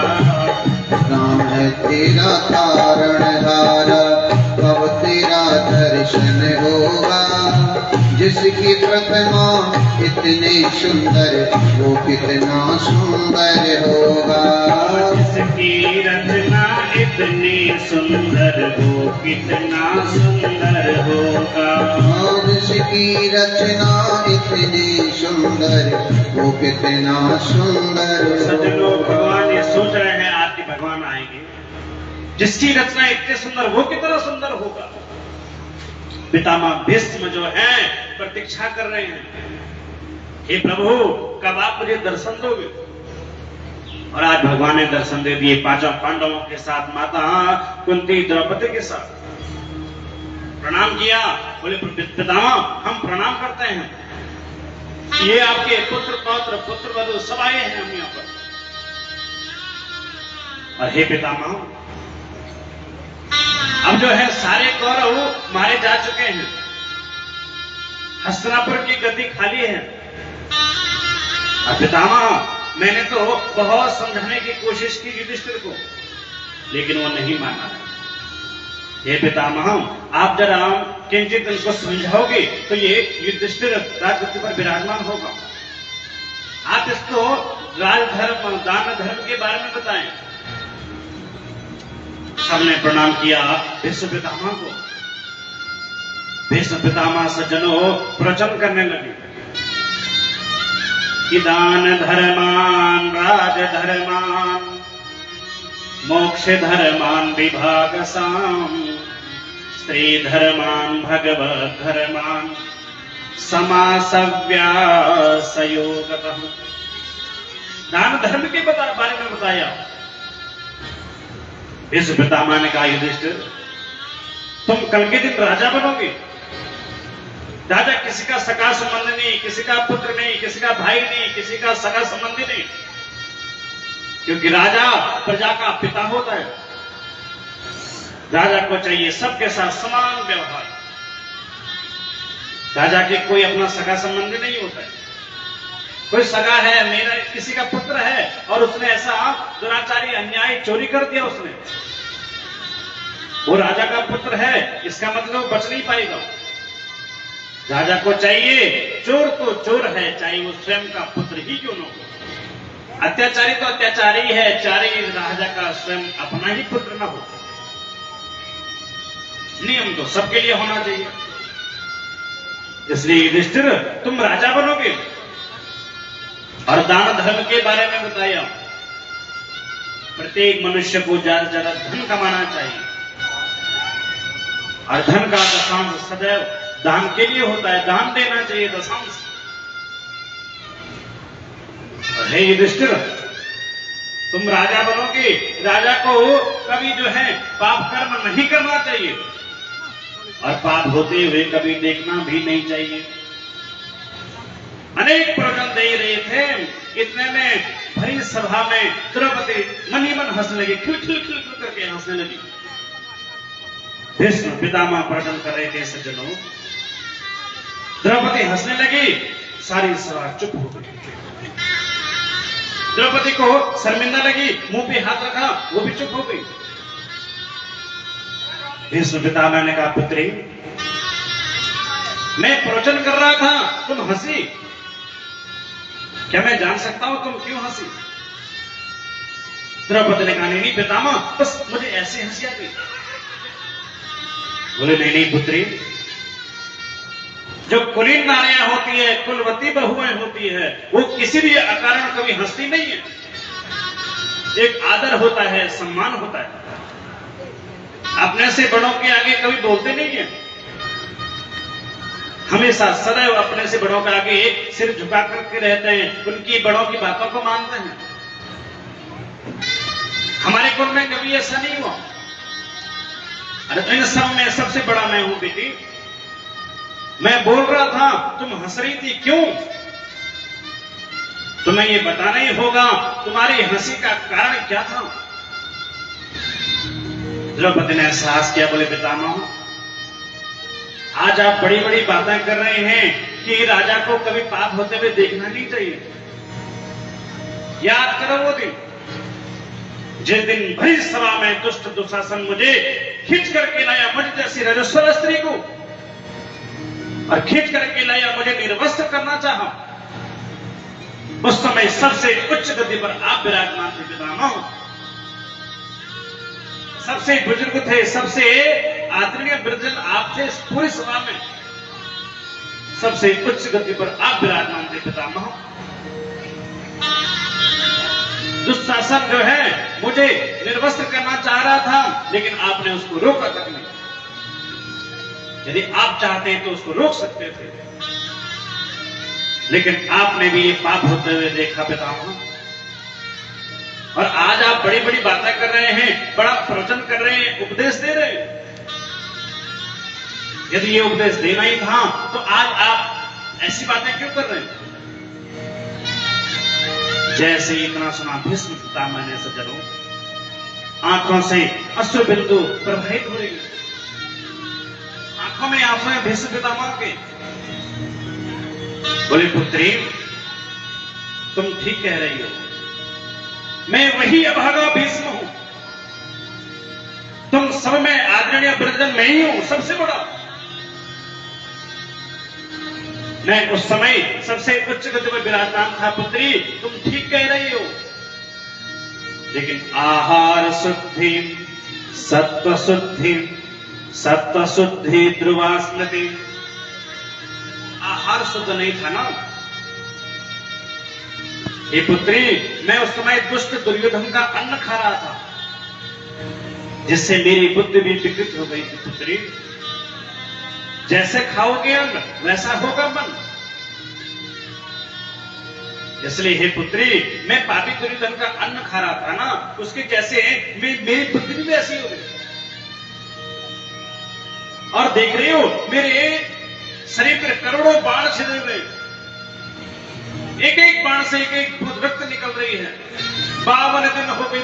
नाम है तेरा तारणहार, कब तेरा दर्शन होगा। जिसकी प्रतिमा इतनी सुंदर वो कितना सुंदर होगा। जिसकी रचना इतनी सुंदर वो कितना सुंदर होगा। जिसकी रचना इतनी सुंदर वो कितना सुंदर सज्जनों, होगा। भगवान ये सोच रहे हैं आदि भगवान आएंगे, जिसकी रचना इतनी सुंदर वो कितना सुंदर होगा। पितामह भीष्म जो है प्रतीक्षा कर रहे हैं, हे प्रभु कब आप मुझे दर्शन दोगे। और आज भगवान ने दर्शन दे दिए, पांचों पांडवों के साथ, माता कुंती द्रौपदी के साथ प्रणाम किया। बोले पितामह हम प्रणाम करते हैं, ये आपके पुत्र पौत्र पुत्र वधु सब आए हैं हम यहाँ पर। और हे पितामह अब जो है सारे कौरव मारे जा चुके हैं, हस्तिनापुर की गद्दी खाली है। और पितामह मैंने तो बहुत समझाने की कोशिश की युधिष्ठिर को, लेकिन वो नहीं माना। हे पितामह आप जरा किंचित उनको समझाओगे तो ये युधिष्ठिर राजगद्दी पर विराजमान होगा। आप इसको राजधर्म दान धर्म के बारे में बताएं। सबने प्रणाम किया भीष्म पितामह को। भीष्म पितामह सज्जनों प्रवचन करने लगे कि दान धर्मान राज धर्मान मोक्ष धर्मान विभागसाम स्त्री धर्मान भगवत धर्मान समासव्यासयोगतः। दान धर्म के बारे में बताया। भीष्म पितामह ने कहा युधिष्ठिर तुम कल के दिन राजा बनोगे। राजा किसी का सगा संबंध नहीं, किसी का पुत्र नहीं, किसी का भाई नहीं, किसी का सगा संबंधी नहीं, क्योंकि राजा प्रजा का पिता होता है। राजा को चाहिए सबके साथ समान व्यवहार। राजा के कोई अपना सगा संबंधी नहीं होता है। कोई सगा है, मेरा किसी का पुत्र है और उसने ऐसा दुराचारी अन्याय चोरी कर दिया, उसने वो राजा का पुत्र है, इसका मतलब वो बच नहीं पाएगा। राजा को चाहिए चोर तो चोर है, चाहे वो स्वयं का पुत्र ही क्यों न हो। अत्याचारी तो अत्याचारी है, चाहे राजा का स्वयं अपना ही पुत्र न हो। नियम तो सबके लिए होना चाहिए। इसलिए युधिष्ठिर तुम राजा बनोगे। और दान धर्म के बारे में बताया, प्रत्येक मनुष्य को ज्यादा से ज्यादा धन कमाना चाहिए और धन का दशांश सदैव दान के लिए होता है, दान देना चाहिए दशांश। और हे युधिष्ठिर तुम राजा बनोगे, राजा को कभी जो है पाप कर्म नहीं करना चाहिए और पाप होते हुए कभी देखना भी नहीं चाहिए। अनेक प्रवचन दे रहे थे, इतने में भरी सभा में द्रौपदी मन ही मन हंसने लगी, खिल खिल खिल करके हंसने लगी। भीष्म पितामह प्रवचन कर रहे थे सज्जनों, द्रौपदी हंसने लगी, सारी सभा चुप हो गई। द्रौपदी को शर्मिंदा लगी, मुंह पे हाथ रखा, वो भी चुप हो गई। भीष्म पितामह ने कहा पुत्री मैं प्रवचन कर रहा था, तुम हंसी, क्या मैं जान सकता हूं तुम क्यों हंसी। द्रौपदी ने कहा नहीं पितामह बस मुझे ऐसे हंसी आ गई। बोले नहीं पुत्री, जो कुलीन नारियां होती है, कुलवती बहुएं होती है, वो किसी भी अकारण कभी हंसती नहीं है। एक आदर होता है, सम्मान होता है, अपने से बड़ों के आगे कभी बोलते नहीं है। हमेशा सदैव अपने से बड़ों के आगे एक सिर झुका करके रहते हैं, उनकी बड़ों की बातों को मानते हैं। हमारे कुल में कभी ऐसा नहीं हुआ। अरे इन सब में सबसे बड़ा मैं हूं बेटी। मैं बोल रहा था, तुम हंस रही थी, क्यों? तुम्हें ये बताना ही होगा तुम्हारी हंसी का कारण क्या था। द्रौपदी ने साहस किया, बोले पितामह, आज आप बड़ी बड़ी बातें कर रहे हैं कि राजा को कभी पाप होते हुए देखना नहीं चाहिए। याद करो वो दिन, जिस दिन भरी सभा में दुष्ट दुशासन मुझे खींच करके लाया, मुझे जैसी रजस्वला स्त्री को, और खींच करके लाया, मुझे निर्वस्त्र करना चाहा। उस समय सबसे उच्च गति पर आप विराजमान थे पितामह। सबसे बुजुर्ग थे, सबसे आदरणीय वृद्धजन आप थे। इस पूरी सभा में सबसे उच्च गति पर आप विराजमान थे पितामह। दुशासन जो है मुझे निर्वस्त्र करना चाह रहा था, लेकिन आपने उसको रोका तक नहीं। यदि आप चाहते हैं तो उसको रोक सकते थे, लेकिन आपने भी ये पाप होते हुए देखा पितामह। और आज आप बड़ी बड़ी बातें कर रहे हैं, बड़ा प्रवचन कर रहे हैं, उपदेश दे रहे हैं। यदि ये उपदेश देना ही था तो आज आप ऐसी बातें क्यों कर रहे हैं? जैसे इतना सुना भीष्म पितामह ने सज्जनों, आंखों से अश्रु बिंदु प्रवाहित हो रही है। आंखों में आंसू हैं भीष्म पितामह के। बोले पुत्री, तुम ठीक कह रही हो, मैं वही अभागा भीष्म हूं। तुम सब में आदरणीय वृद्धजन मैं ही हूं, सबसे बड़ा। मैं उस समय सबसे उच्च गति में विराजमान था पुत्री, तुम ठीक कह रही हो। लेकिन आहार शुद्धि सत्व शुद्धि, सत्व शुद्धि ध्रुवा स्मृति, आहार शुद्ध नहीं था ना। हे पुत्री, मैं उस समय दुष्ट दुर्योधन का अन्न खा रहा था, जिससे मेरी बुद्धि भी विकृत हो गई थी पुत्री। जैसे खाओगे अन्न वैसा होगा मन। इसलिए हे पुत्री, मैं पापी दुर्योधन का अन्न खा रहा था ना, उसके जैसे मेरी बुद्धि भी ऐसी हो गई। और देख रही हो मेरे शरीर पर करोड़ों बाण छिदे हुए, एक एक बाण से एक एक बूंद रक्त निकल रही है। 52 दिन हो गई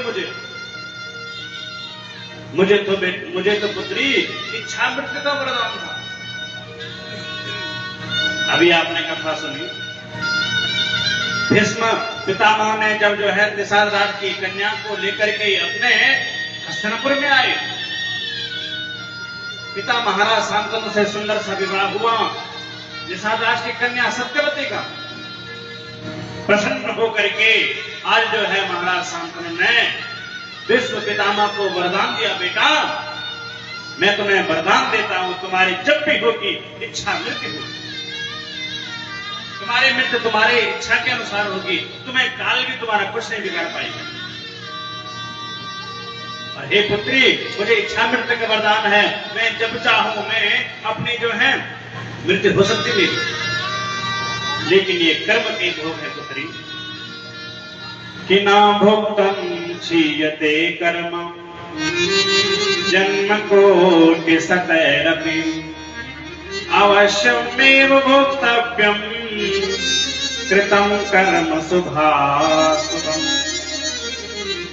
मुझे तो पुत्री इच्छा मृत्यु का वरदान था। अभी आपने कथा सुनी, भीष्म पितामह ने जब जो है निषाद राज की कन्या को लेकर के अपने हस्तिनापुर में आए, पिता महाराज शांतनु से सुंदर सा विवाह हुआ। निषाद राज की कन्या सत्यवती का प्रसन्न होकर के आज जो है महाराज शांतनु ने भीष्म पितामह को वरदान दिया, बेटा मैं तुम्हें वरदान देता हूं, तुम्हारी जब भी होगी इच्छा मृत्यु होगी, तुम्हारी मृत्यु तुम्हारी इच्छा के अनुसार होगी, तुम्हें काल भी तुम्हारा कुछ नहीं बिगाड़ पाएगा। और हे पुत्री, मुझे इच्छा मृत्यु का वरदान है, मैं जब चाहूं मैं अपनी जो है मृत्यु हो सकती है, लेकिन ये कर्म के भोग है पुत्री। कि ना भोक्तम क्षीयते कर्म जन्म कोटि सतैरपि अवश्यमेव भोक्तव्यम कृतम कर्म शुभाशुभम।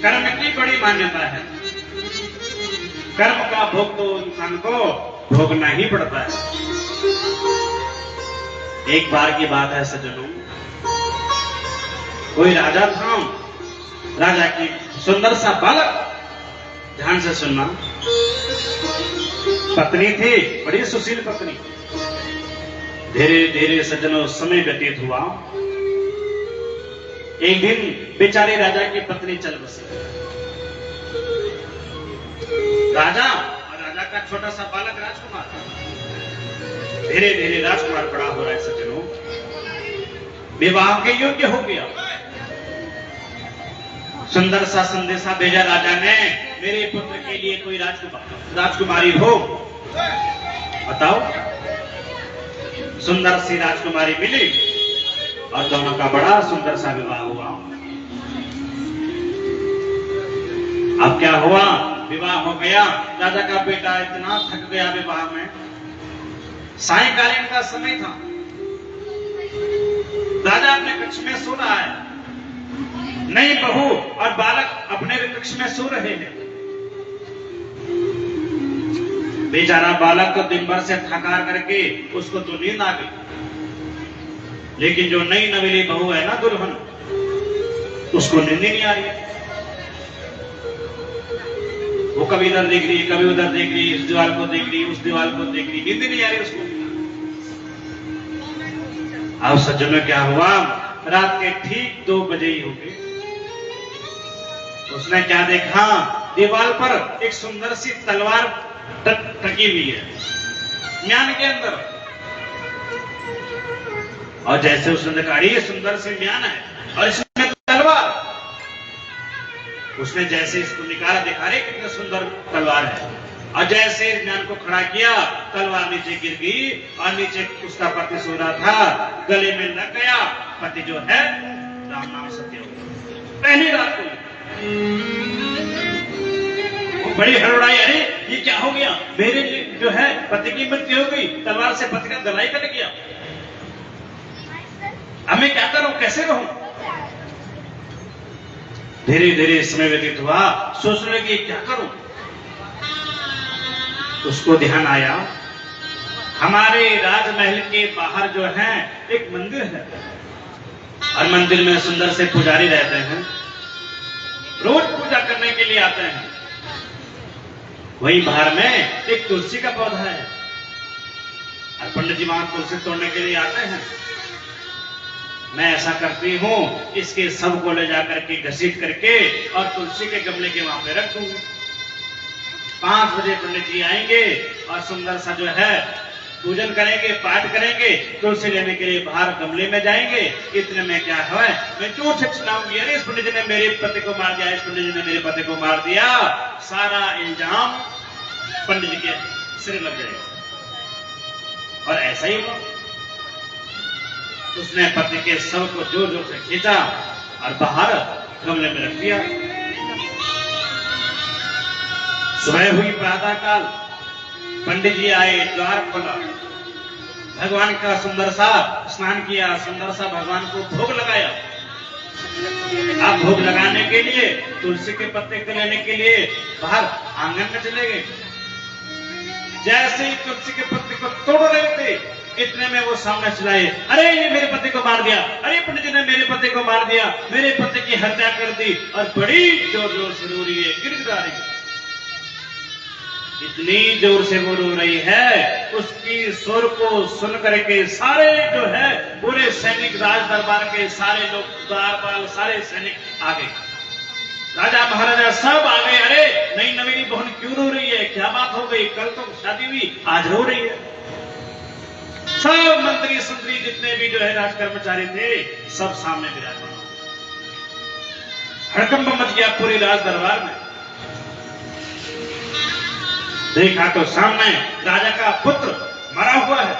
कर्म की बड़ी मान्यता है, कर्म का भोग तो इंसान को भोगना ही पड़ता है। एक बार की बात है सज्जनों, कोई राजा था, राजा की सुंदर सा बालक, ध्यान से सुनना, पत्नी थी, बड़ी सुशील पत्नी। धीरे धीरे सज्जनों समय व्यतीत हुआ। एक दिन बेचारे राजा की पत्नी चल बसी। राजा और राजा का छोटा सा बालक राजकुमार, धीरे धीरे राजकुमार बड़ा हो रहा है सज्जनों, विवाह के योग्य हो गया। सुंदर सा संदेशा भेजा राजा ने, मेरे पुत्र के लिए कोई राजकुमारी हो, बताओ। सुंदर सी राजकुमारी मिली और दोनों का बड़ा सुंदर सा विवाह हुआ। अब क्या हुआ, विवाह हो गया। राजा का बेटा इतना थक गया विवाह में, सायंकालीन का समय था, राजा अपने कक्ष में सो रहा है, नई बहू और बालक अपने कक्ष में सो रहे हैं। बेचारा बालक तो दिन भर से थकार करके उसको तो नींद आ गई, लेकिन जो नई नवेली बहू है ना दुल्हन, उसको नींद नहीं आ रही। वो कभी इधर देख रही, कभी उधर देख रही, इस दीवार को देख रही, उस दीवार को देख रही, नींद नहीं आ रही उसको। अब सज्जनों क्या हुआ, रात के ठीक 2 बजे ही हो गए। उसने क्या देखा, दीवार पर एक सुंदर सी तलवार टकी हुई है म्यान के अंदर। और जैसे उसने देखा ये सुंदर सी म्यान है और इसमें तलवार, उसने जैसे इसको निकाला, देखा रे कितनी सुंदर तलवार है, और जैसे म्यान को खड़ा किया, तलवार नीचे गिर गई और नीचे उसका पति सो रहा था, गले में लग गया। पति जो है राम नाम सत्य हो गया पहली रात को। वो बड़ी हड़बड़ाई, अरे ये क्या हो गया, मेरे जो है पति की मृत्यु हो गई, तलवार से पति का गला ही कट गया, अब मैं क्या करूं, कैसे रहूं। धीरे धीरे समय व्यतीत हुआ, सोचने लगी क्या करूं। उसको ध्यान आया, हमारे राजमहल के बाहर जो है एक मंदिर है, और मंदिर में सुंदर से पुजारी रहते हैं, रोज पूजा करने के लिए आते हैं। वहीं बाहर में एक तुलसी का पौधा है, और पंडित जी वहां तुलसी तोड़ने के लिए आते हैं। मैं ऐसा करती हूं, इसके सब को ले जाकर के घसीट करके और तुलसी के गमले के वहां पे रख दूंगी। 5 बजे पंडित जी आएंगे और सुंदर सा जो है पूजन करेंगे, पाठ करेंगे, तुलसी लेने के लिए बाहर गमले में जाएंगे। इतने में क्या है, मैं चोट से चिल्लाऊंगी, अरे इस पंडित जी ने मेरे पति को मार दिया, इस पंडित जी ने मेरे पति को मार दिया। सारा इल्जाम पंडित जी के सिर लग जाएगा। और ऐसा ही हुआ, उसने पति के शव को जोर जोर से खींचा और बाहर गमले में रख दिया। सुबह हुई प्रातः काल, पंडित जी आए, द्वार खोला, भगवान का सुंदर सा स्नान किया, सुंदर सा भगवान को भोग लगाया। आप भोग लगाने के लिए तुलसी के पत्ते को लेने के लिए बाहर आंगन में चले गए। जैसे ही तुलसी के पत्ते को तोड़ रहे थे, इतने में वो सामने चिल्लाए, अरे ये मेरे पति को मार दिया, अरे पंडित जी ने मेरे पति को मार दिया, मेरे पति की हत्या कर दी। और बड़ी जोर जोर से रो रही है, गिड़गिड़ा रही है। इतनी जोर से वो रो रही है, उसकी सुर को सुन करके सारे जो है पूरे सैनिक, राज दरबार के सारे लोग, द्वारपाल, सारे सैनिक आ गए। राजा महाराजा सब आ गए। अरे नई नवेली बहन क्यों रो रही है, क्या बात हो गई, कल तो शादी हुई, आज रो रही है। सब मंत्री संतरी जितने भी जो है राज कर्मचारी थे, सब सामने विराजमान। हड़कंप मच गया पूरे राज दरबार में। देखा तो सामने राजा का पुत्र मरा हुआ है,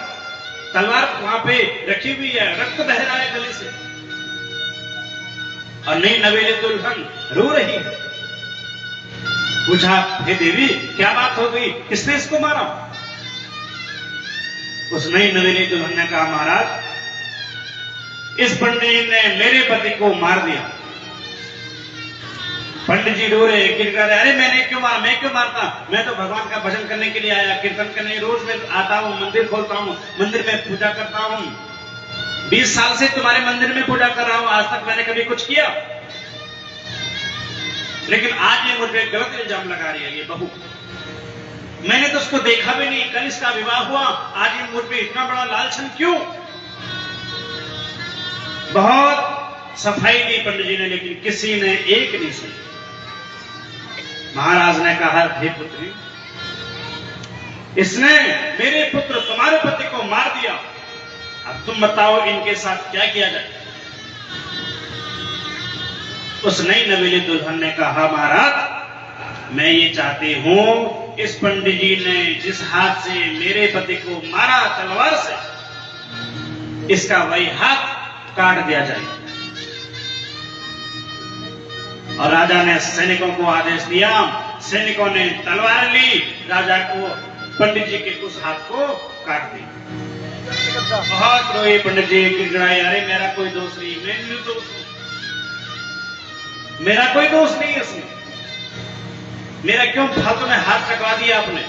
तलवार वहां पे रखी हुई है, रक्त बह रहा है गले से, और नई नवेली दुल्हन रो रही है। पूछा, हे देवी क्या बात हो गई, किसने इसको मारा? उस नई नवेली दुल्हन ने कहा, महाराज इस पंडित ने मेरे पति को मार दिया। पंडित जी रो रहे, गिड़गिड़ा रहे, अरे मैंने क्यों मारा, मैं क्यों मारता, मैं तो भगवान का भजन करने के लिए आया, कीर्तन करने रोज मैं आता हूँ, मंदिर खोलता हूँ, मंदिर में पूजा करता हूँ, 20 साल से तुम्हारे मंदिर में पूजा कर रहा हूँ, आज तक मैंने कभी कुछ किया? लेकिन आज ये मुझ पे गलत इल्जाम लगा रही है ये बहू। मैंने तो उसको देखा भी नहीं, कल इसका विवाह हुआ, आज ये मुझ पे इतना बड़ा लालछन क्यों? बहुत सफाई दी पंडित जी ने, लेकिन किसी ने एक नहीं सुनी। महाराज ने कहा, हे पुत्री, इसने मेरे पुत्र तुम्हारे पति को मार दिया, अब तुम बताओ इनके साथ क्या किया जाए? उस नई नवेली दुल्हन ने कहा, महाराज मैं ये चाहती हूं, इस पंडित जी ने जिस हाथ से मेरे पति को मारा तलवार से, इसका वही हाथ काट दिया जाए। और राजा ने सैनिकों को आदेश दिया। सैनिकों ने तलवार ली, राजा को पंडित जी के उस हाथ को काट दी। बहुत रोए पंडित जी, गिड़गिड़ाए, अरे मेरा कोई दोष नहीं, मैं निर्दोष हूं, मेरा कोई दोष नहीं है इसमें, मेरा क्यों फालतू में हाथ कटवा दिया आपने।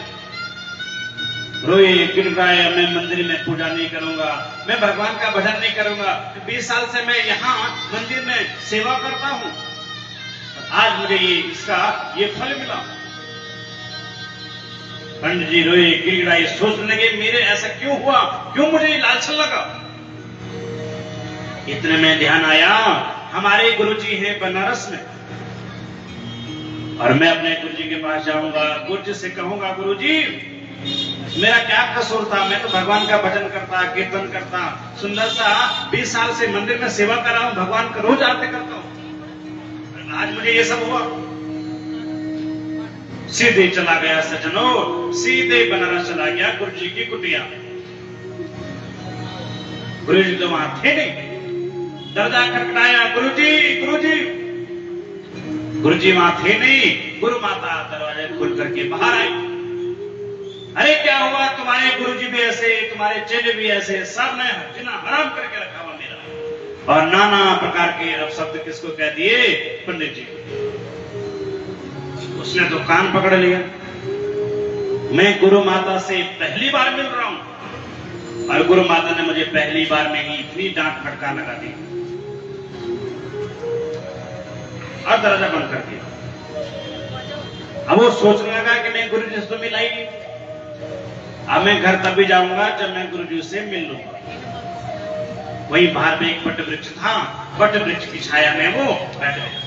रोए गिड़गिड़ाए, मैं मंदिर में पूजा नहीं करूंगा, मैं भगवान का भजन नहीं करूंगा, 20 साल से मैं यहाँ मंदिर में सेवा करता हूं, आज मुझे ये फल मिला। पंडित जी रोए गिड़गिड़ाए, सोचने लगे मेरे ऐसा क्यों हुआ, क्यों मुझे ये लालच लगा। इतने में ध्यान आया हमारे गुरुजी हैं बनारस में, और मैं अपने गुरुजी के पास जाऊंगा, गुरुजी से कहूंगा गुरुजी मेरा क्या कसूर था, मैं तो भगवान का भजन करता, कीर्तन करता, सुंदर सा 20 साल से मंदिर में सेवा कर रहा हूं, भगवान का रोज आरती करता हूं, आज मुझे ये सब हुआ। सीधे चला गया सज्जनों, सीधे बनारस चला गया गुरुजी की कुटिया। गुरुजी तो वहां थे नहीं, दरवाजा खटखटाया, गुरुजी गुरुजी, गुरुजी वहां थे नहीं। गुरु माता दरवाजा खोल करके बाहर आई। अरे क्या हुआ, तुम्हारे गुरुजी भी ऐसे, तुम्हारे चेले भी ऐसे, सब ने जीना हराम करके रखा हुआ मेरा, और नाना प्रकार के अपशब्द किसको कह दिए, पंडित जी। उसने तो कान पकड़ लिया, मैं गुरु माता से पहली बार मिल रहा हूं, और गुरु माता ने मुझे पहली बार में ही इतनी डांट फटकार लगा दी, और दरवाजा बंद कर दिया। अब वो सोचने लगा कि मैं गुरु जी से तो मिला ही नहीं, अब मैं घर तब भी जाऊंगा जब मैं गुरु जी से मिल लूंगा। वही बाहर में एक बट वृक्ष था, बट वृक्ष की छाया में वो बैठ गया,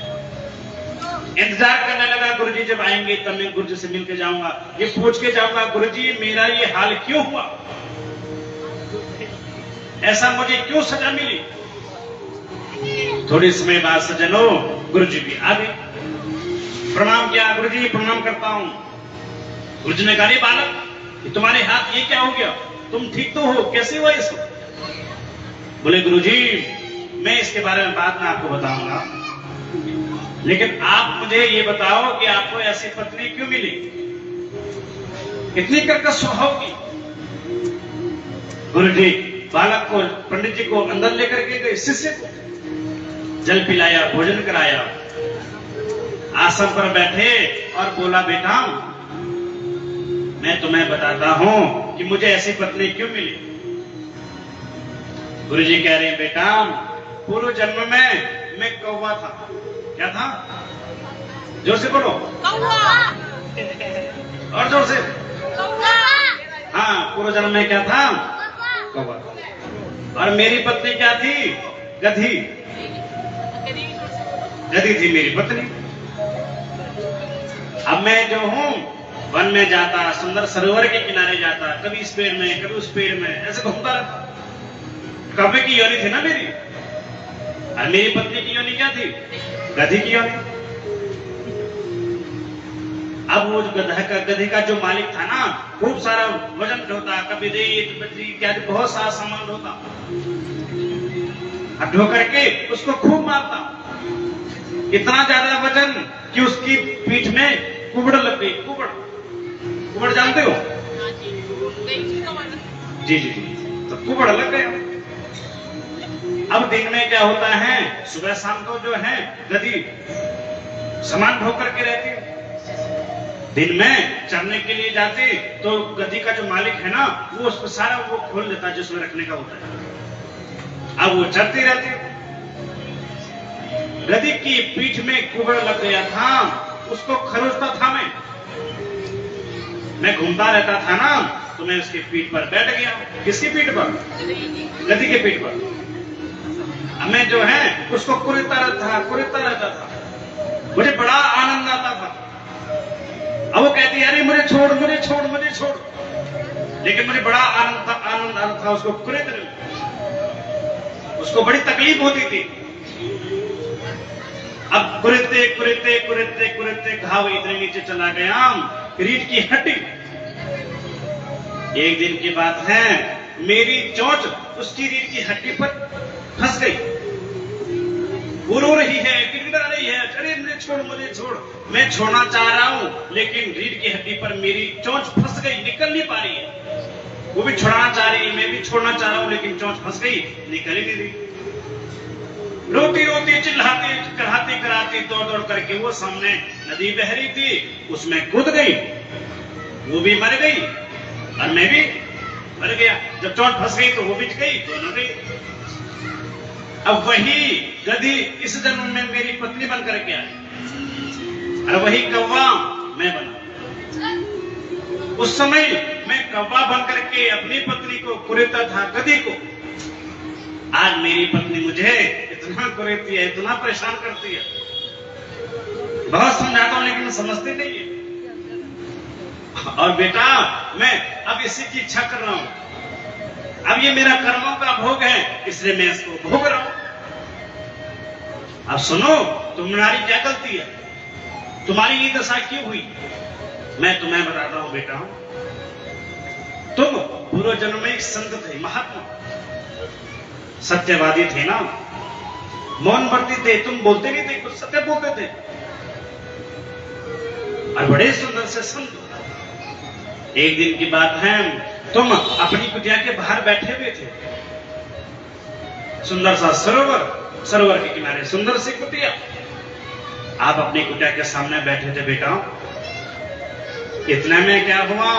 इंतजार करने लगा गुरुजी जब आएंगे तब मैं गुरुजी से मिलकर जाऊंगा, ये पूछ के जाऊंगा गुरुजी मेरा ये हाल क्यों हुआ, ऐसा मुझे क्यों सजा मिली। थोड़ी समय बाद सज्जनों गुरुजी भी आ गए, प्रणाम किया, गुरुजी प्रणाम करता हूं। गुरुजी ने कहा रे बालक, तुम्हारे हाथ ये क्या हो गया, तुम ठीक तो हो, कैसे हुआ इसको। बोले गुरुजी मैं इसके बारे में बाद में आपको बताऊंगा, लेकिन आप मुझे ये बताओ कि आपको ऐसी पत्नी क्यों मिली, इतनी कर्कश स्वभाव की। गुरुजी बालक को, पंडित जी को अंदर लेकर के गए, शिष्य को जल पिलाया, भोजन कराया, आसन पर बैठे और बोला बेटा मैं तुम्हें बताता हूं कि मुझे ऐसी पत्नी क्यों मिली। गुरुजी कह रहे हैं बेटा पूर्व जन्म में मैं कौवा था। क्या था, जोर से बोलो, और जोर से। हाँ, पूर्व जन्म में क्या था, कौवा। और मेरी पत्नी क्या थी, गधी, गधी थी मेरी पत्नी। अब मैं जो हूं वन में जाता, सुंदर सरोवर के किनारे जाता, कभी इस पेड़ में कभी उस पेड़ में, ऐसे घूमता रहता। कौवे की योनि थी ना मेरी, और मेरी पत्नी की योनि क्या थी, गधी की योनि। अब वो गधी का जो मालिक था ना, खूब सारा वजन ढोता, कभी रेत बजरी इत्यादि बहुत सारा सामान ढोता, अब ढो करके उसको खूब मारता, इतना ज्यादा वजन कि उसकी पीठ में कुबड़ लग गई। कुबड़, कुबड़ जानते हो, जी जी जी, तो कुबड़ लग गया। अब दिन में क्या होता है, सुबह शाम को जो है गधी सामान ढो करके रहती है, दिन में चरने के लिए जाती तो गधी का जो मालिक है ना वो उसको सारा वो खोल देता है जिसमें रखने का होता है। अब वो चरती रहती, गधी की पीठ में कुबड़ लग गया था, उसको खरोचता था मैं घूमता रहता था ना, तो मैं उसकी पीठ पर बैठ गया। किसकी पीठ पर, गधी के पीठ पर। अब मैं जो है उसको कुरेदता रहता था, मुझे बड़ा आनंद आता था। अब वो कहती अरे मुझे छोड़, मुझे छोड़, मुझे छोड़, लेकिन मुझे बड़ा आनंद आता था उसको कुरेदने में, उसको बड़ी तकलीफ होती थी। अब कुरेदते कुरेदते कुरेदते कुरेदते घाव इतने नीचे चला गया, रीढ़ की हड्डी। एक दिन की बात है, मेरी चोंच उसकी रीढ़ की हड्डी पर फंस गई, वो रो रही है, गिड़गिड़ा रही रही है, अरे मुझे छोड़, मैं छोड़ना चाह रहा हूं, लेकिन रीढ़ की हड्डी पर मेरी चोंच फंस गई, निकल नहीं पा रही है। वो भी छुड़ाना चाह रही है, मैं भी छोड़ना चाह रहा हूं, लेकिन चोंच फंस गई, निकल ही नहीं रही। रोती रोती चिल्लाती कराती कराती दौड़ दौड़ करके वो सामने नदी बह रही थी, उसमें कूद गई, वो भी मर गई और मैं भी मर गया। जब चोट फंस गई तो वो भी गई, दोनों गई। अब वही गधी इस जन्म में मेरी पत्नी बन करके आई और वही कौवा मैं बना। उस समय मैं कौवा बन करके अपनी पत्नी को कुरेता था, गधी को। आज मेरी पत्नी मुझे इतना कुरेती है, इतना परेशान करती है, बहुत समझाता हूं लेकिन समझती नहीं है। और बेटा मैं अब इसी की इच्छा कर रहा हूं, अब ये मेरा कर्मों का भोग है, इसलिए मैं इसको भोग रहा हूं। अब सुनो, तुम्हारी क्या गलती है, तुम्हारी ये दशा क्यों हुई, मैं तुम्हें बताता हूं बेटा। तुम पूर्व जन्म में एक संत थे, महात्मा, सत्यवादी थे ना, मौन व्रती थे, तुम बोलते नहीं थे, कुछ सत्य बोलते थे और बड़े सुंदर से संत। एक दिन की बात है, तुम अपनी कुटिया के बाहर बैठे हुए थे, सुंदर सा सरोवर, सरोवर के किनारे सुंदर सी कुटिया, आप अपनी कुटिया के सामने बैठे थे बेटा। इतने में क्या हुआ,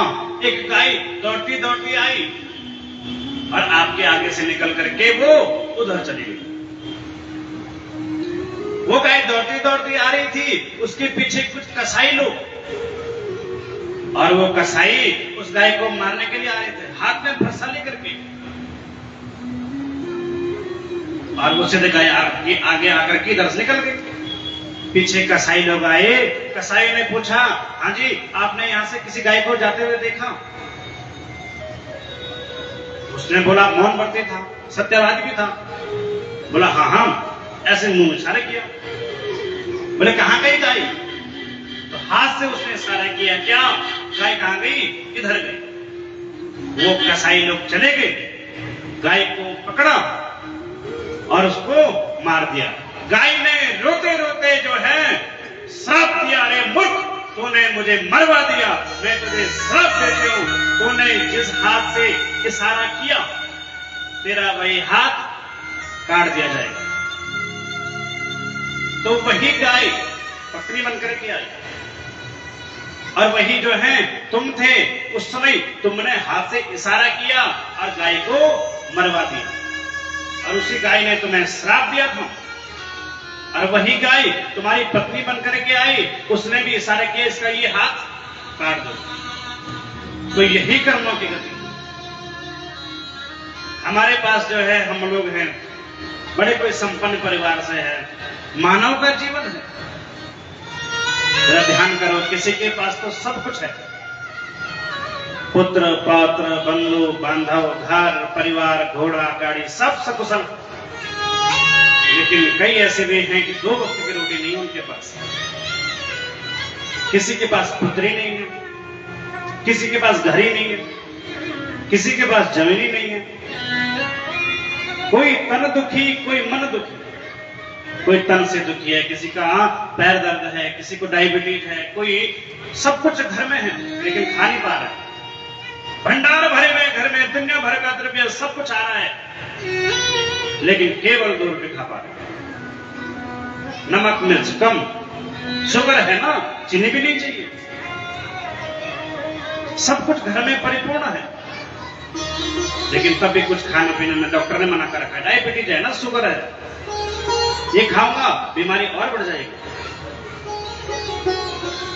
एक गाय दौड़ती दौड़ती आई और आपके आगे से निकल करके वो उधर चली गई। वो गाय दौड़ती दौड़ती आ रही थी, उसके पीछे कुछ कसाई लोग, और वो कसाई उस गाय को मारने के लिए आ रहे थे, हाथ में फरसा लेकर के, और वो सीधे गाय आगे आकर के इधर से निकल गई। पीछे कसाई लोग आए, कसाई ने पूछा, हाँ जी आपने यहां से किसी गाय को जाते हुए देखा? उसने बोला मौन व्रती था, सत्यवादी भी था। बोला हाँ हाँ, ऐसे मुंह इशारा किया। बोले कहां गई गाय? तो हाथ से उसने इशारा किया, क्या गाय कहां गई? इधर गई। वो कसाई लोग चले गए, गाय को पकड़ा और उसको मार दिया। गाय ने रोते रोते जो है श्राप दिया, अरे मूर्ख, तूने मुझे मरवा दिया, मैं तुझे श्राप देती हूं, तूने जिस हाथ से इशारा किया तेरा वही हाथ काट दिया जाएगा। तो वही गाय पत्नी बनकर के आई और वही जो है तुम थे, उस समय तुमने हाथ से इशारा किया और गाय को मरवा दिया, और उसी गाय ने तुम्हें श्राप दिया था। और वही गाय तुम्हारी पत्नी बनकर के आई, उसने भी इशारा किया इसका ये हाथ काट दो। तो यही कर्मों की गति। हमारे पास जो है, हम लोग हैं बड़े कोई संपन्न परिवार से है, मानव का जीवन है, जरा ध्यान करो, किसी के पास तो सब कुछ है, पुत्र पौत्र बंधु बांधव घर परिवार घोड़ा गाड़ी सब सकुशल, लेकिन कई ऐसे भी हैं कि दो वक्त की रोटी नहीं उनके पास। किसी के पास पुत्री नहीं है, किसी के पास घर ही नहीं है, किसी के पास जमीन ही नहीं है, कोई तन दुखी कोई मन दुखी, कोई तन से दुखी है, किसी का पैर दर्द है, किसी को डायबिटीज है, कोई सब कुछ घर में है लेकिन खा नहीं पा रहा है। भंडार भरे हुए घर में दुनिया भर का द्रव्य सब कुछ आ रहा है लेकिन केवल 2 रुपये खा पा रहे। नमक मिर्च कम, शुगर है ना, चीनी भी नहीं चाहिए, सब कुछ घर में परिपूर्ण है, लेकिन तब भी कुछ खाने पीने में डॉक्टर ने मना कर रखा है, डायबिटीज है ना, शुगर है, ये खाऊंगा बीमारी और बढ़ जाएगी।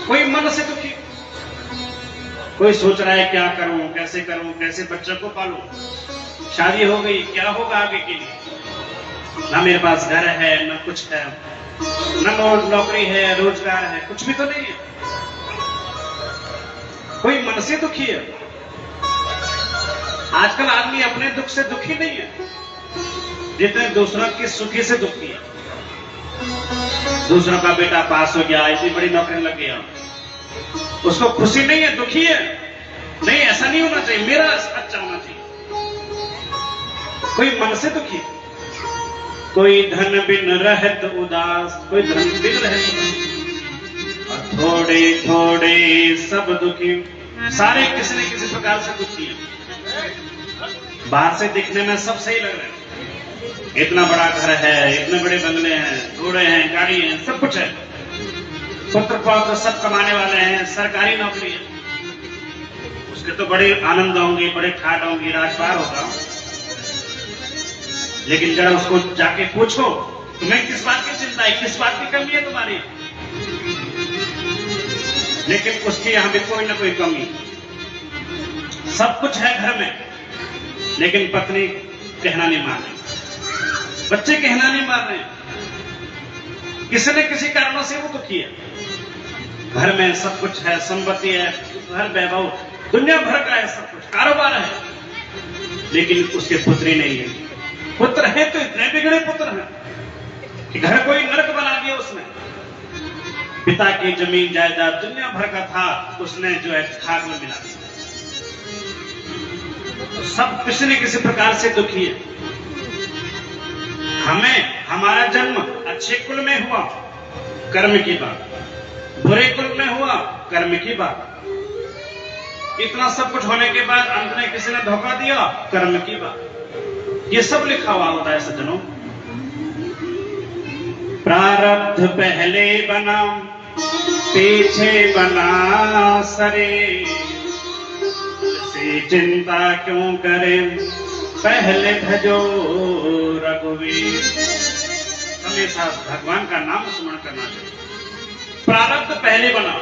कोई मन से दुखी, कोई सोच रहा है क्या करूं, कैसे बच्चों को पालूं, शादी हो गई क्या होगा आगे के लिए, ना मेरे पास घर है ना कुछ है, ना नौकरी है रोजगार है, कुछ भी तो नहीं है। कोई मन से दुखी है। आजकल आदमी अपने दुख से दुखी नहीं है जितने दूसरों की सुखी से दुखी है। दूसरों का बेटा पास हो गया, इतनी बड़ी नौकरी लग गया, उसको खुशी नहीं है, दुखी है। नहीं, ऐसा नहीं होना चाहिए, मेरा अच्छा होना चाहिए। कोई मन से दुखी, कोई धन बिन रहत उदास, कोई धन बिन रहत उदास, और थोड़े थोड़े सब दुखी, सारे किसी न किसी प्रकार से दुखी हैं। बाहर से दिखने में सब सही लग रहे हैं, इतना बड़ा घर है, इतने बड़े बंगले हैं, घोड़े हैं, गाड़ी है, सब कुछ है, पुत्र पौत्र सब कमाने वाले हैं, सरकारी नौकरी है, उसके तो बड़े आनंद होंगे, बड़े ठाट होंगे, राजपार होगा। लेकिन जरा उसको जाके पूछो, तुम्हें किस बात की चिंता है, किस बात की कमी है तुम्हारी? लेकिन उसके यहां भी कोई ना कोई कमी, सब कुछ है घर में, लेकिन पत्नी कहना नहीं मान रही, बच्चे कहना नहीं मान रहे, किसी न किसी कारणों से वो दुखी है। घर में सब कुछ है, संपत्ति है, घर वैभव दुनिया भर का है, सब कुछ कारोबार है, लेकिन उसके पुत्री नहीं है। पुत्र है तो इतने बिगड़े पुत्र हैं कि घर कोई नरक बना दिया उसने। पिता की जमीन जायदाद दुनिया भर का था, उसने जो है खाक में मिला दिया। तो सब किसी न किसी प्रकार से दुखी है। हमें हमारा जन्म अच्छे कुल में हुआ, कर्म की बात, बुरे कुल में हुआ, कर्म की बात। इतना सब कुछ होने के बाद अंत में किसी ने धोखा दिया, कर्म की बात। ये सब लिखा हुआ होता है सज्जनों। प्रारब्ध पहले बना पीछे बना सरे, से चिंता क्यों करें पहले भजो रघुवीर। हमेशा भगवान का नाम स्मरण करना चाहिए। प्रारब्ध पहले बना,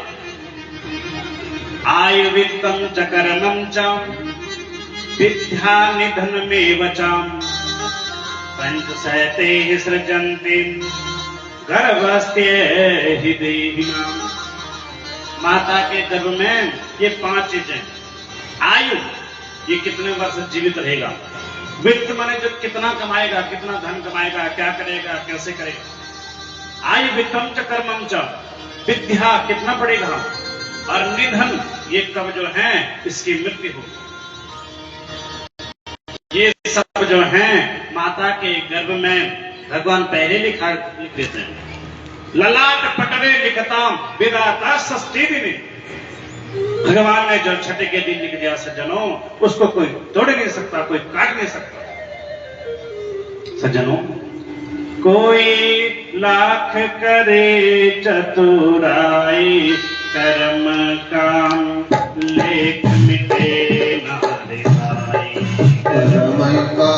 आयु वित्तम च कर्मं च विद्या निधन में वचाम, पंच सहते सृजन्ति गर्भस्थे हि देहिनाम। माता के गर्भ में ये 5 चीजें, आयु ये कितने वर्ष जीवित रहेगा, वित्त माने जो कितना कमाएगा, कितना धन कमाएगा, क्या करेगा, कैसे करेगा, आयु वित्तम च कर्मं च, विद्या कितना पड़ेगा, और निधन ये कब जो है इसकी मृत्यु हो। ये सब जो है माता के गर्भ में भगवान पहले लिख देते हैं। ललाट पटरे लिखताम विदाता षष्ठी दिन। भगवान ने जो छठे के दिन लिख दिया सज्जनों, उसको कोई तोड़ नहीं सकता, कोई काट नहीं सकता। सज्जनों, कोई लाख करे चतुराई, कर्म काम लेख मिटे ना दिखाई। कर्म का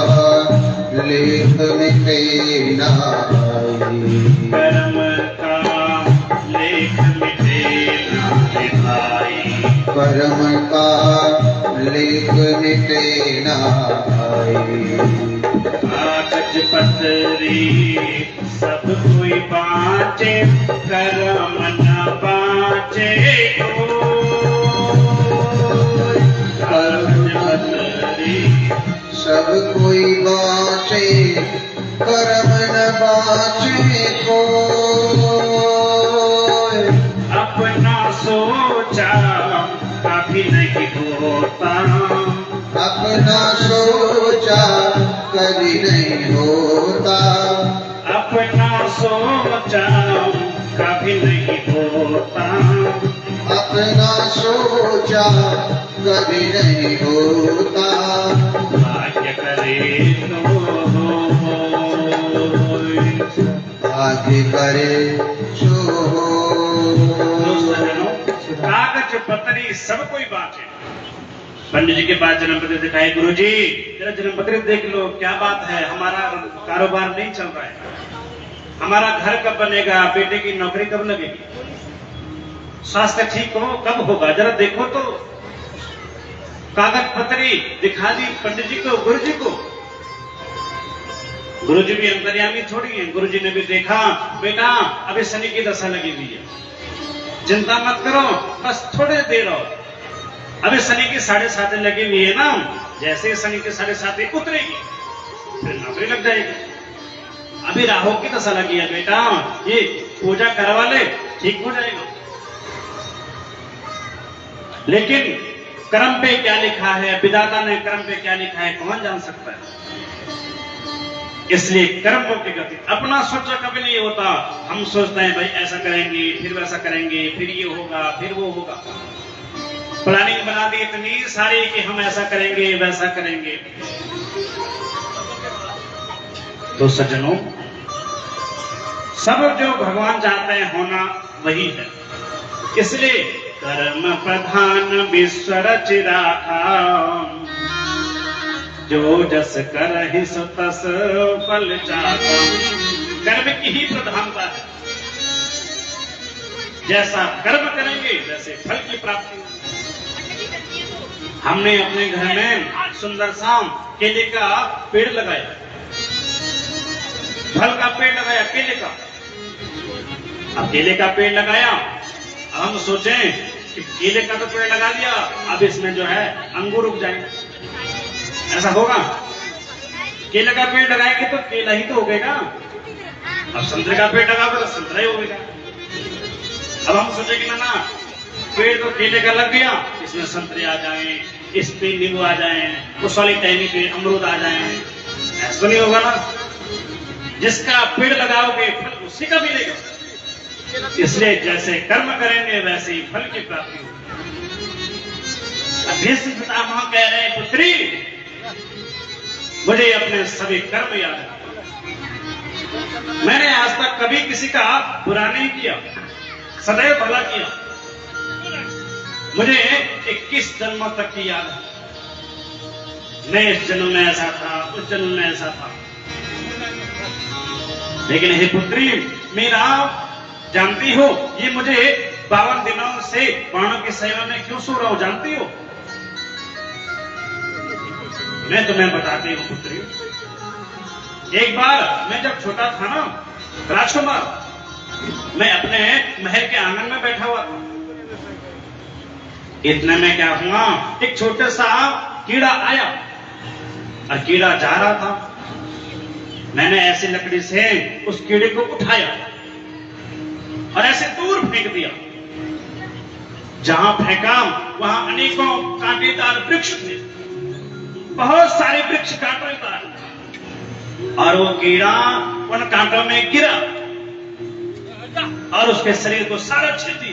लेख मिटे नाई, कर्म का लेख मिटे ना दिखाई। कर्म का लेख मिटे नाई। कागज पतरी सब कोई बाँचे, कर्म न बाँचे कोई। कागज पतरी सब कोई बाँचे, कर्म न बाँचे कोई। अपना सोचा कभी नहीं होता, अपना सोचा कभी नहीं होता। अपना सोचा कभी नहीं होता। अपना सोचा कभी नहीं होता। भाग्य करे तो भाग्य करे सो कागज पत्री सब कोई बाँचे। पंडित जी के पास जन्म पत्र दिखाए, गुरु जी तेरा जन्म पत्र देख लो, क्या बात है, हमारा कारोबार नहीं चल रहा है, हमारा घर कब बनेगा, बेटे की नौकरी कब लगेगी, स्वास्थ्य ठीक हो कब होगा, जरा देखो तो। कागज पत्री दिखा दी पंडित जी को, गुरु जी को। गुरु जी भी अंतर्यामी थोड़ी है, गुरु जी ने भी देखा, बेटा अभी शनि की दशा लगी हुई है, चिंता मत करो, बस थोड़े देर और, अभी शनि की 7.5 लगी हुई है ना, जैसे ही शनि की 7.5 उतरेगी फिर नौकरी लग जाएगी। अभी राहु की दशा लगी है बेटा, ये पूजा करवा ले, ठीक हो जाएगा। लेकिन कर्म पे क्या लिखा है, विधाता ने कर्म पे क्या लिखा है, कौन जान सकता है। इसलिए कर्मों की गति अपना सोचा कभी नहीं होता। हम सोचते हैं भाई ऐसा करेंगे, फिर वैसा करेंगे, फिर ये होगा, फिर वो होगा। प्लानिंग बना दी इतनी सारी कि हम ऐसा करेंगे, वैसा करेंगे। तो सज्जनों, सब जो भगवान चाहते हैं होना वही है। इसलिए कर्म प्रधान विश्व रच राखा, जो जस करहि सो तस फल चाखा। कर्म की ही प्रधानता है। जैसा कर्म करेंगे वैसे फल की प्राप्ति होगी। हमने अपने घर में सुंदर सा केले का पेड़ लगाया, फल का पेड़ लगाया केले का। अब केले का पेड़ लगाया, अब हम सोचें कि केले का तो पेड़ लगा दिया, अब इसमें जो है अंगूर उग जाएंगे। ऐसा होगा? केले का पेड़ लगाएंगे तो केला ही तो उगेगा। अब संतरे का पेड़ लगाओगे तो संतरा ही उगेगा। अब हम सोचेंगे ना, पेड़ तो केले का लग गया, इसमें संतरे आ जाएं, इस पे नींबू आ जाएं, उस वाली टहनी पे अमरूद आ जाएं। ऐसा तो नहीं होगा ना। जिसका पेड़ लगाओगे फल उसी का मिलेगा। इसलिए जैसे कर्म करेंगे वैसे ही फल की प्राप्ति होगी। भीष्म पितामह कह रहे हैं, पुत्री मुझे अपने सभी कर्म याद है। मैंने आज तक कभी किसी का बुरा नहीं किया, सदैव भला किया। मुझे 21 जन्मों तक की याद है। मैं इस जन्म में ऐसा था, उस जन्म में ऐसा था। लेकिन हे पुत्री, मेरा जानती हो ये मुझे 52 दिनों से बाणों की सेवा में क्यों सो रहा हूं, जानती हो? मैं तुम्हें बताती हूं पुत्री। एक बार मैं जब छोटा था ना, राजकुमार, मैं अपने महल के आंगन में बैठा हुआ था। इतने में क्या हुआ, एक छोटा सा कीड़ा आया और कीड़ा जा रहा था। मैंने ऐसी लकड़ी से उस कीड़े को उठाया और ऐसे दूर फेंक दिया। जहां फेंका वहां अनेकों कांटेदार वृक्ष थे, बहुत सारे वृक्ष कांटेदार, और वो कीड़ा उन कांटों में गिरा और उसके शरीर को सारा छेदी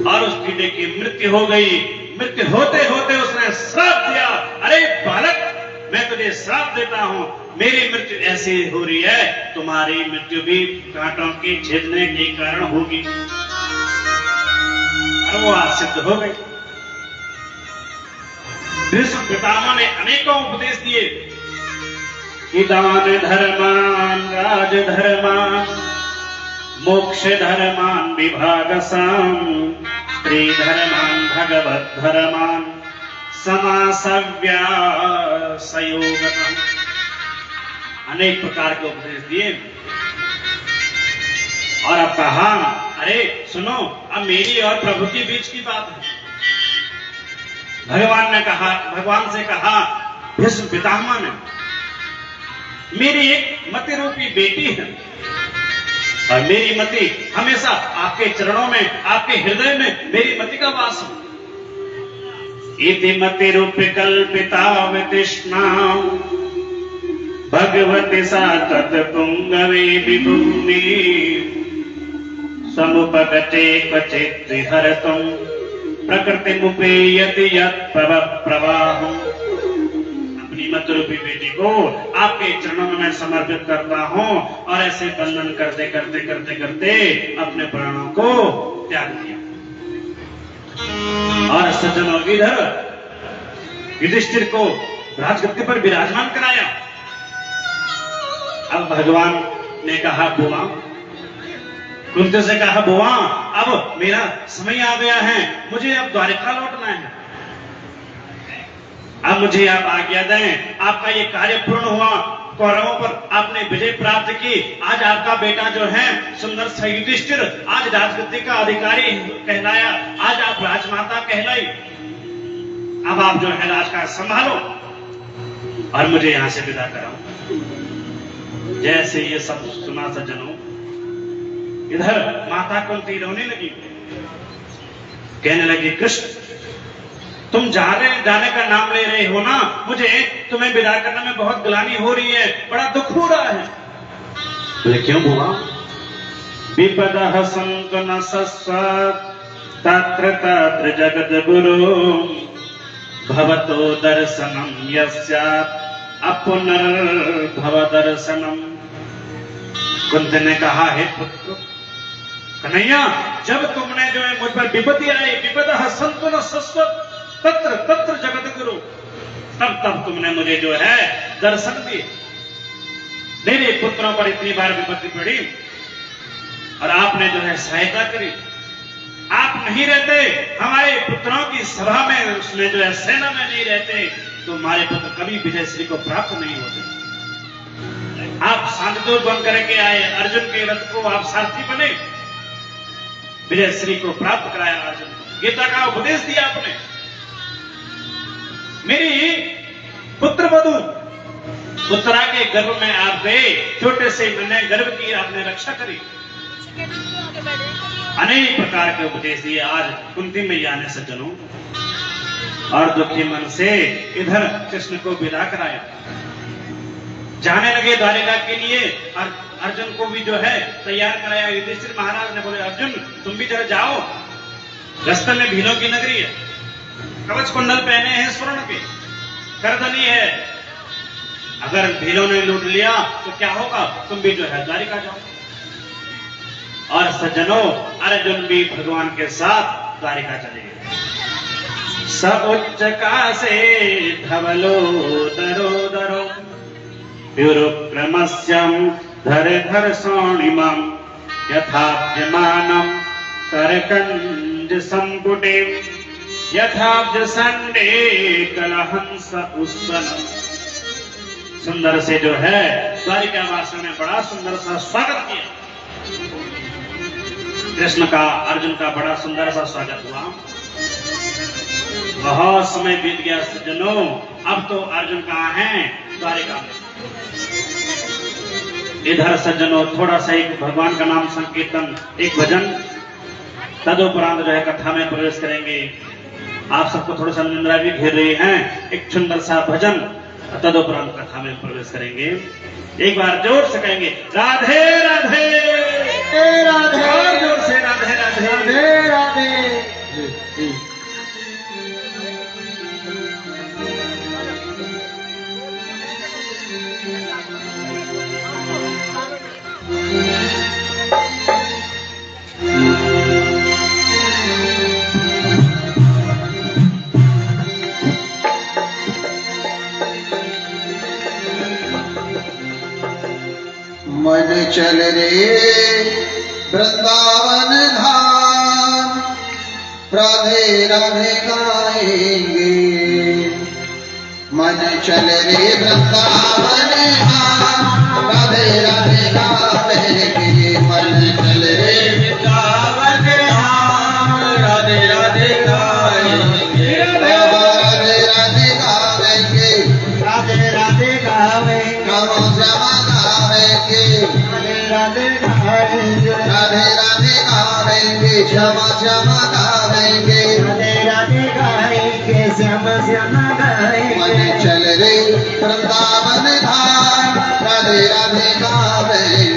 और उस कीड़े की मृत्यु हो गई। मृत्यु होते होते उसने श्राप दिया, अरे बालक, मैं तुझे श्राप देता हूं, मेरी मृत्यु ऐसी हो रही है, तुम्हारी मृत्यु भी कांटों के छेदने के कारण होगी। और वो आज सिद्ध हो गई। भीष्म पितामह ने अनेकों उपदेश दिए कि दान धर्मान राज धर्मान मोक्ष धर्मान विभागसाम त्रिधर्मान भगवत धर्मान समासव्या संयोगतम। अनेक प्रकार के उपदेश दिए और अब कहा, अरे सुनो, अब मेरी और प्रभु के बीच की बात है। भगवान से कहा भीष्म पितामह ने, मेरी एक मति रूपी बेटी है और मेरी मति हमेशा आपके चरणों में, आपके हृदय में मेरी मति का वास है। इति मति रूप कल्पिता वितृष्णा भगवती सा तत्पुंगवे विभुनि समुपगते क्वचित् विहरतुं प्रकृति मुपेयति यत् प्रवाहम्। अपनी मत रूपी बेटी को आपके चरणों में मैं समर्पित करता हूं और ऐसे बंधन करते करते करते करते अपने प्राणों को त्याग दिया। और सज्जनों, इधर युधिष्ठिर को राजगद्दी पर विराजमान कराया। अब भगवान ने कहा, बुआ, कुंती से कहा, बुआ, अब मेरा समय आ गया है, मुझे अब द्वारिका लौटना है। अब मुझे आप आज्ञा दें, आपका ये कार्य पूर्ण हुआ, कौरवों पर आपने विजय प्राप्त की। आज आपका बेटा जो है सुंदर सा युधिष्ठिर आज राजगद्दी का अधिकारी कहलाया, आज आप राजमाता कहलाई। अब आप जो है राजकाज संभालो और मुझे यहां से विदा कराओ। जैसे ये सब सुना सज्जनों, इधर माता कुंती रोने लगी, कहने लगी, कृष्ण तुम जाने का नाम ले रहे हो ना, मुझे तुम्हें विदा करने में बहुत ग्लानि हो रही है, बड़ा दुख हो रहा है। बोले क्यों बुआ? विपदः सन्तु न सस्वात् तत्र तत्र जगद्गुरु भवतो दर्शनम यस्यात् अपुनर्भव दर्शनम। कुंती ने कहा, हे पुत्र कन्हैया, जब तुमने जो है मुझ पर विपत्ति आई, विपदः सन्तु न सस्वात् तत्र तत्र जगद्गुरु, तब तुमने मुझे जो है दर्शन दिए। मेरे पुत्रों पर इतनी बार विपत्ति पड़ी और आपने जो है सहायता करी। आप नहीं रहते, हमारे पुत्रों की सभा में, उसमें जो है सेना में नहीं रहते, तो हमारे पुत्र कभी विजय श्री को प्राप्त नहीं होते। आप शांतदूत बन करके आए, अर्जुन के रथ को आप सारथी बने, विजय श्री को प्राप्त कराया अर्जुन को, गीता का उपदेश दिया आपने। मेरी पुत्र वधु उत्तरा के गर्भ में आप गए, छोटे से मैंने गर्भ की आपने रक्षा करी, अनेक प्रकार के उपदेश दिए। आज कुंती मैया ने सज्जनों और दुखी मन से इधर कृष्ण को विदा कराया, जाने लगे द्वारिका के लिए। और अर्जुन को भी जो है तैयार कराया। युधिष्ठिर महाराज ने बोले, अर्जुन तुम भी जरा जाओ, रास्ते में भीलों की नगरी है, कवच कुंडल पहने हैं स्वर्ण के, करधनी है, अगर भीलों ने लूट लिया तो क्या होगा, तुम भी जो है द्वारिका जाओ। और सज्जनों अर्जुन भी भगवान के साथ द्वारिका चले गए। सउच्च कासे धवलो दरो दरो व्युरुक्रमस्यं धर सोणिमं यथाप्यमानं करकंज संपुटे यथाब्ज संडे कलहंस उत्सनम। सुंदर से जो है द्वारिका वासियों ने बड़ा सुंदर सा स्वागत किया। कृष्ण का अर्जुन का बड़ा सुंदर सा स्वागत हुआ। बहुत समय बीत गया सज्जनों, अब तो अर्जुन कहाँ हैं? द्वारिका में। इधर सज्जनों थोड़ा सा एक भगवान का नाम संकीर्तन, एक भजन, तदुपरांत जो है कथा में प्रवेश करेंगे। आप सबको थोड़ा सा निंद्रा भी घेर रही हैं, एक सुंदर सा भजन, तदुपरांत कथा में प्रवेश करेंगे। एक बार जोर से कहेंगे राधे राधे राधे, और जोर से राधे राधे राधे राधे। मन चल रे वृंदावन धाम, राधे राधे गाएंगे। मन चल रे वृंदावन धाम, राधे राधे गाएंगे। मन चल रे वृंदावन धाम, राधे राधे गाएंगे। राधे राधे गाएंगे, राधे राधे गाएंगे। राधे गाएंगे, राधे राधे गाएंगे, श्यामा श्यामा गाएंगे। राधे राधे गाएंगे, श्यामा श्यामा गाएंगे। मन चल रे वृंदावन धाम, राधे राधे गाएंगे।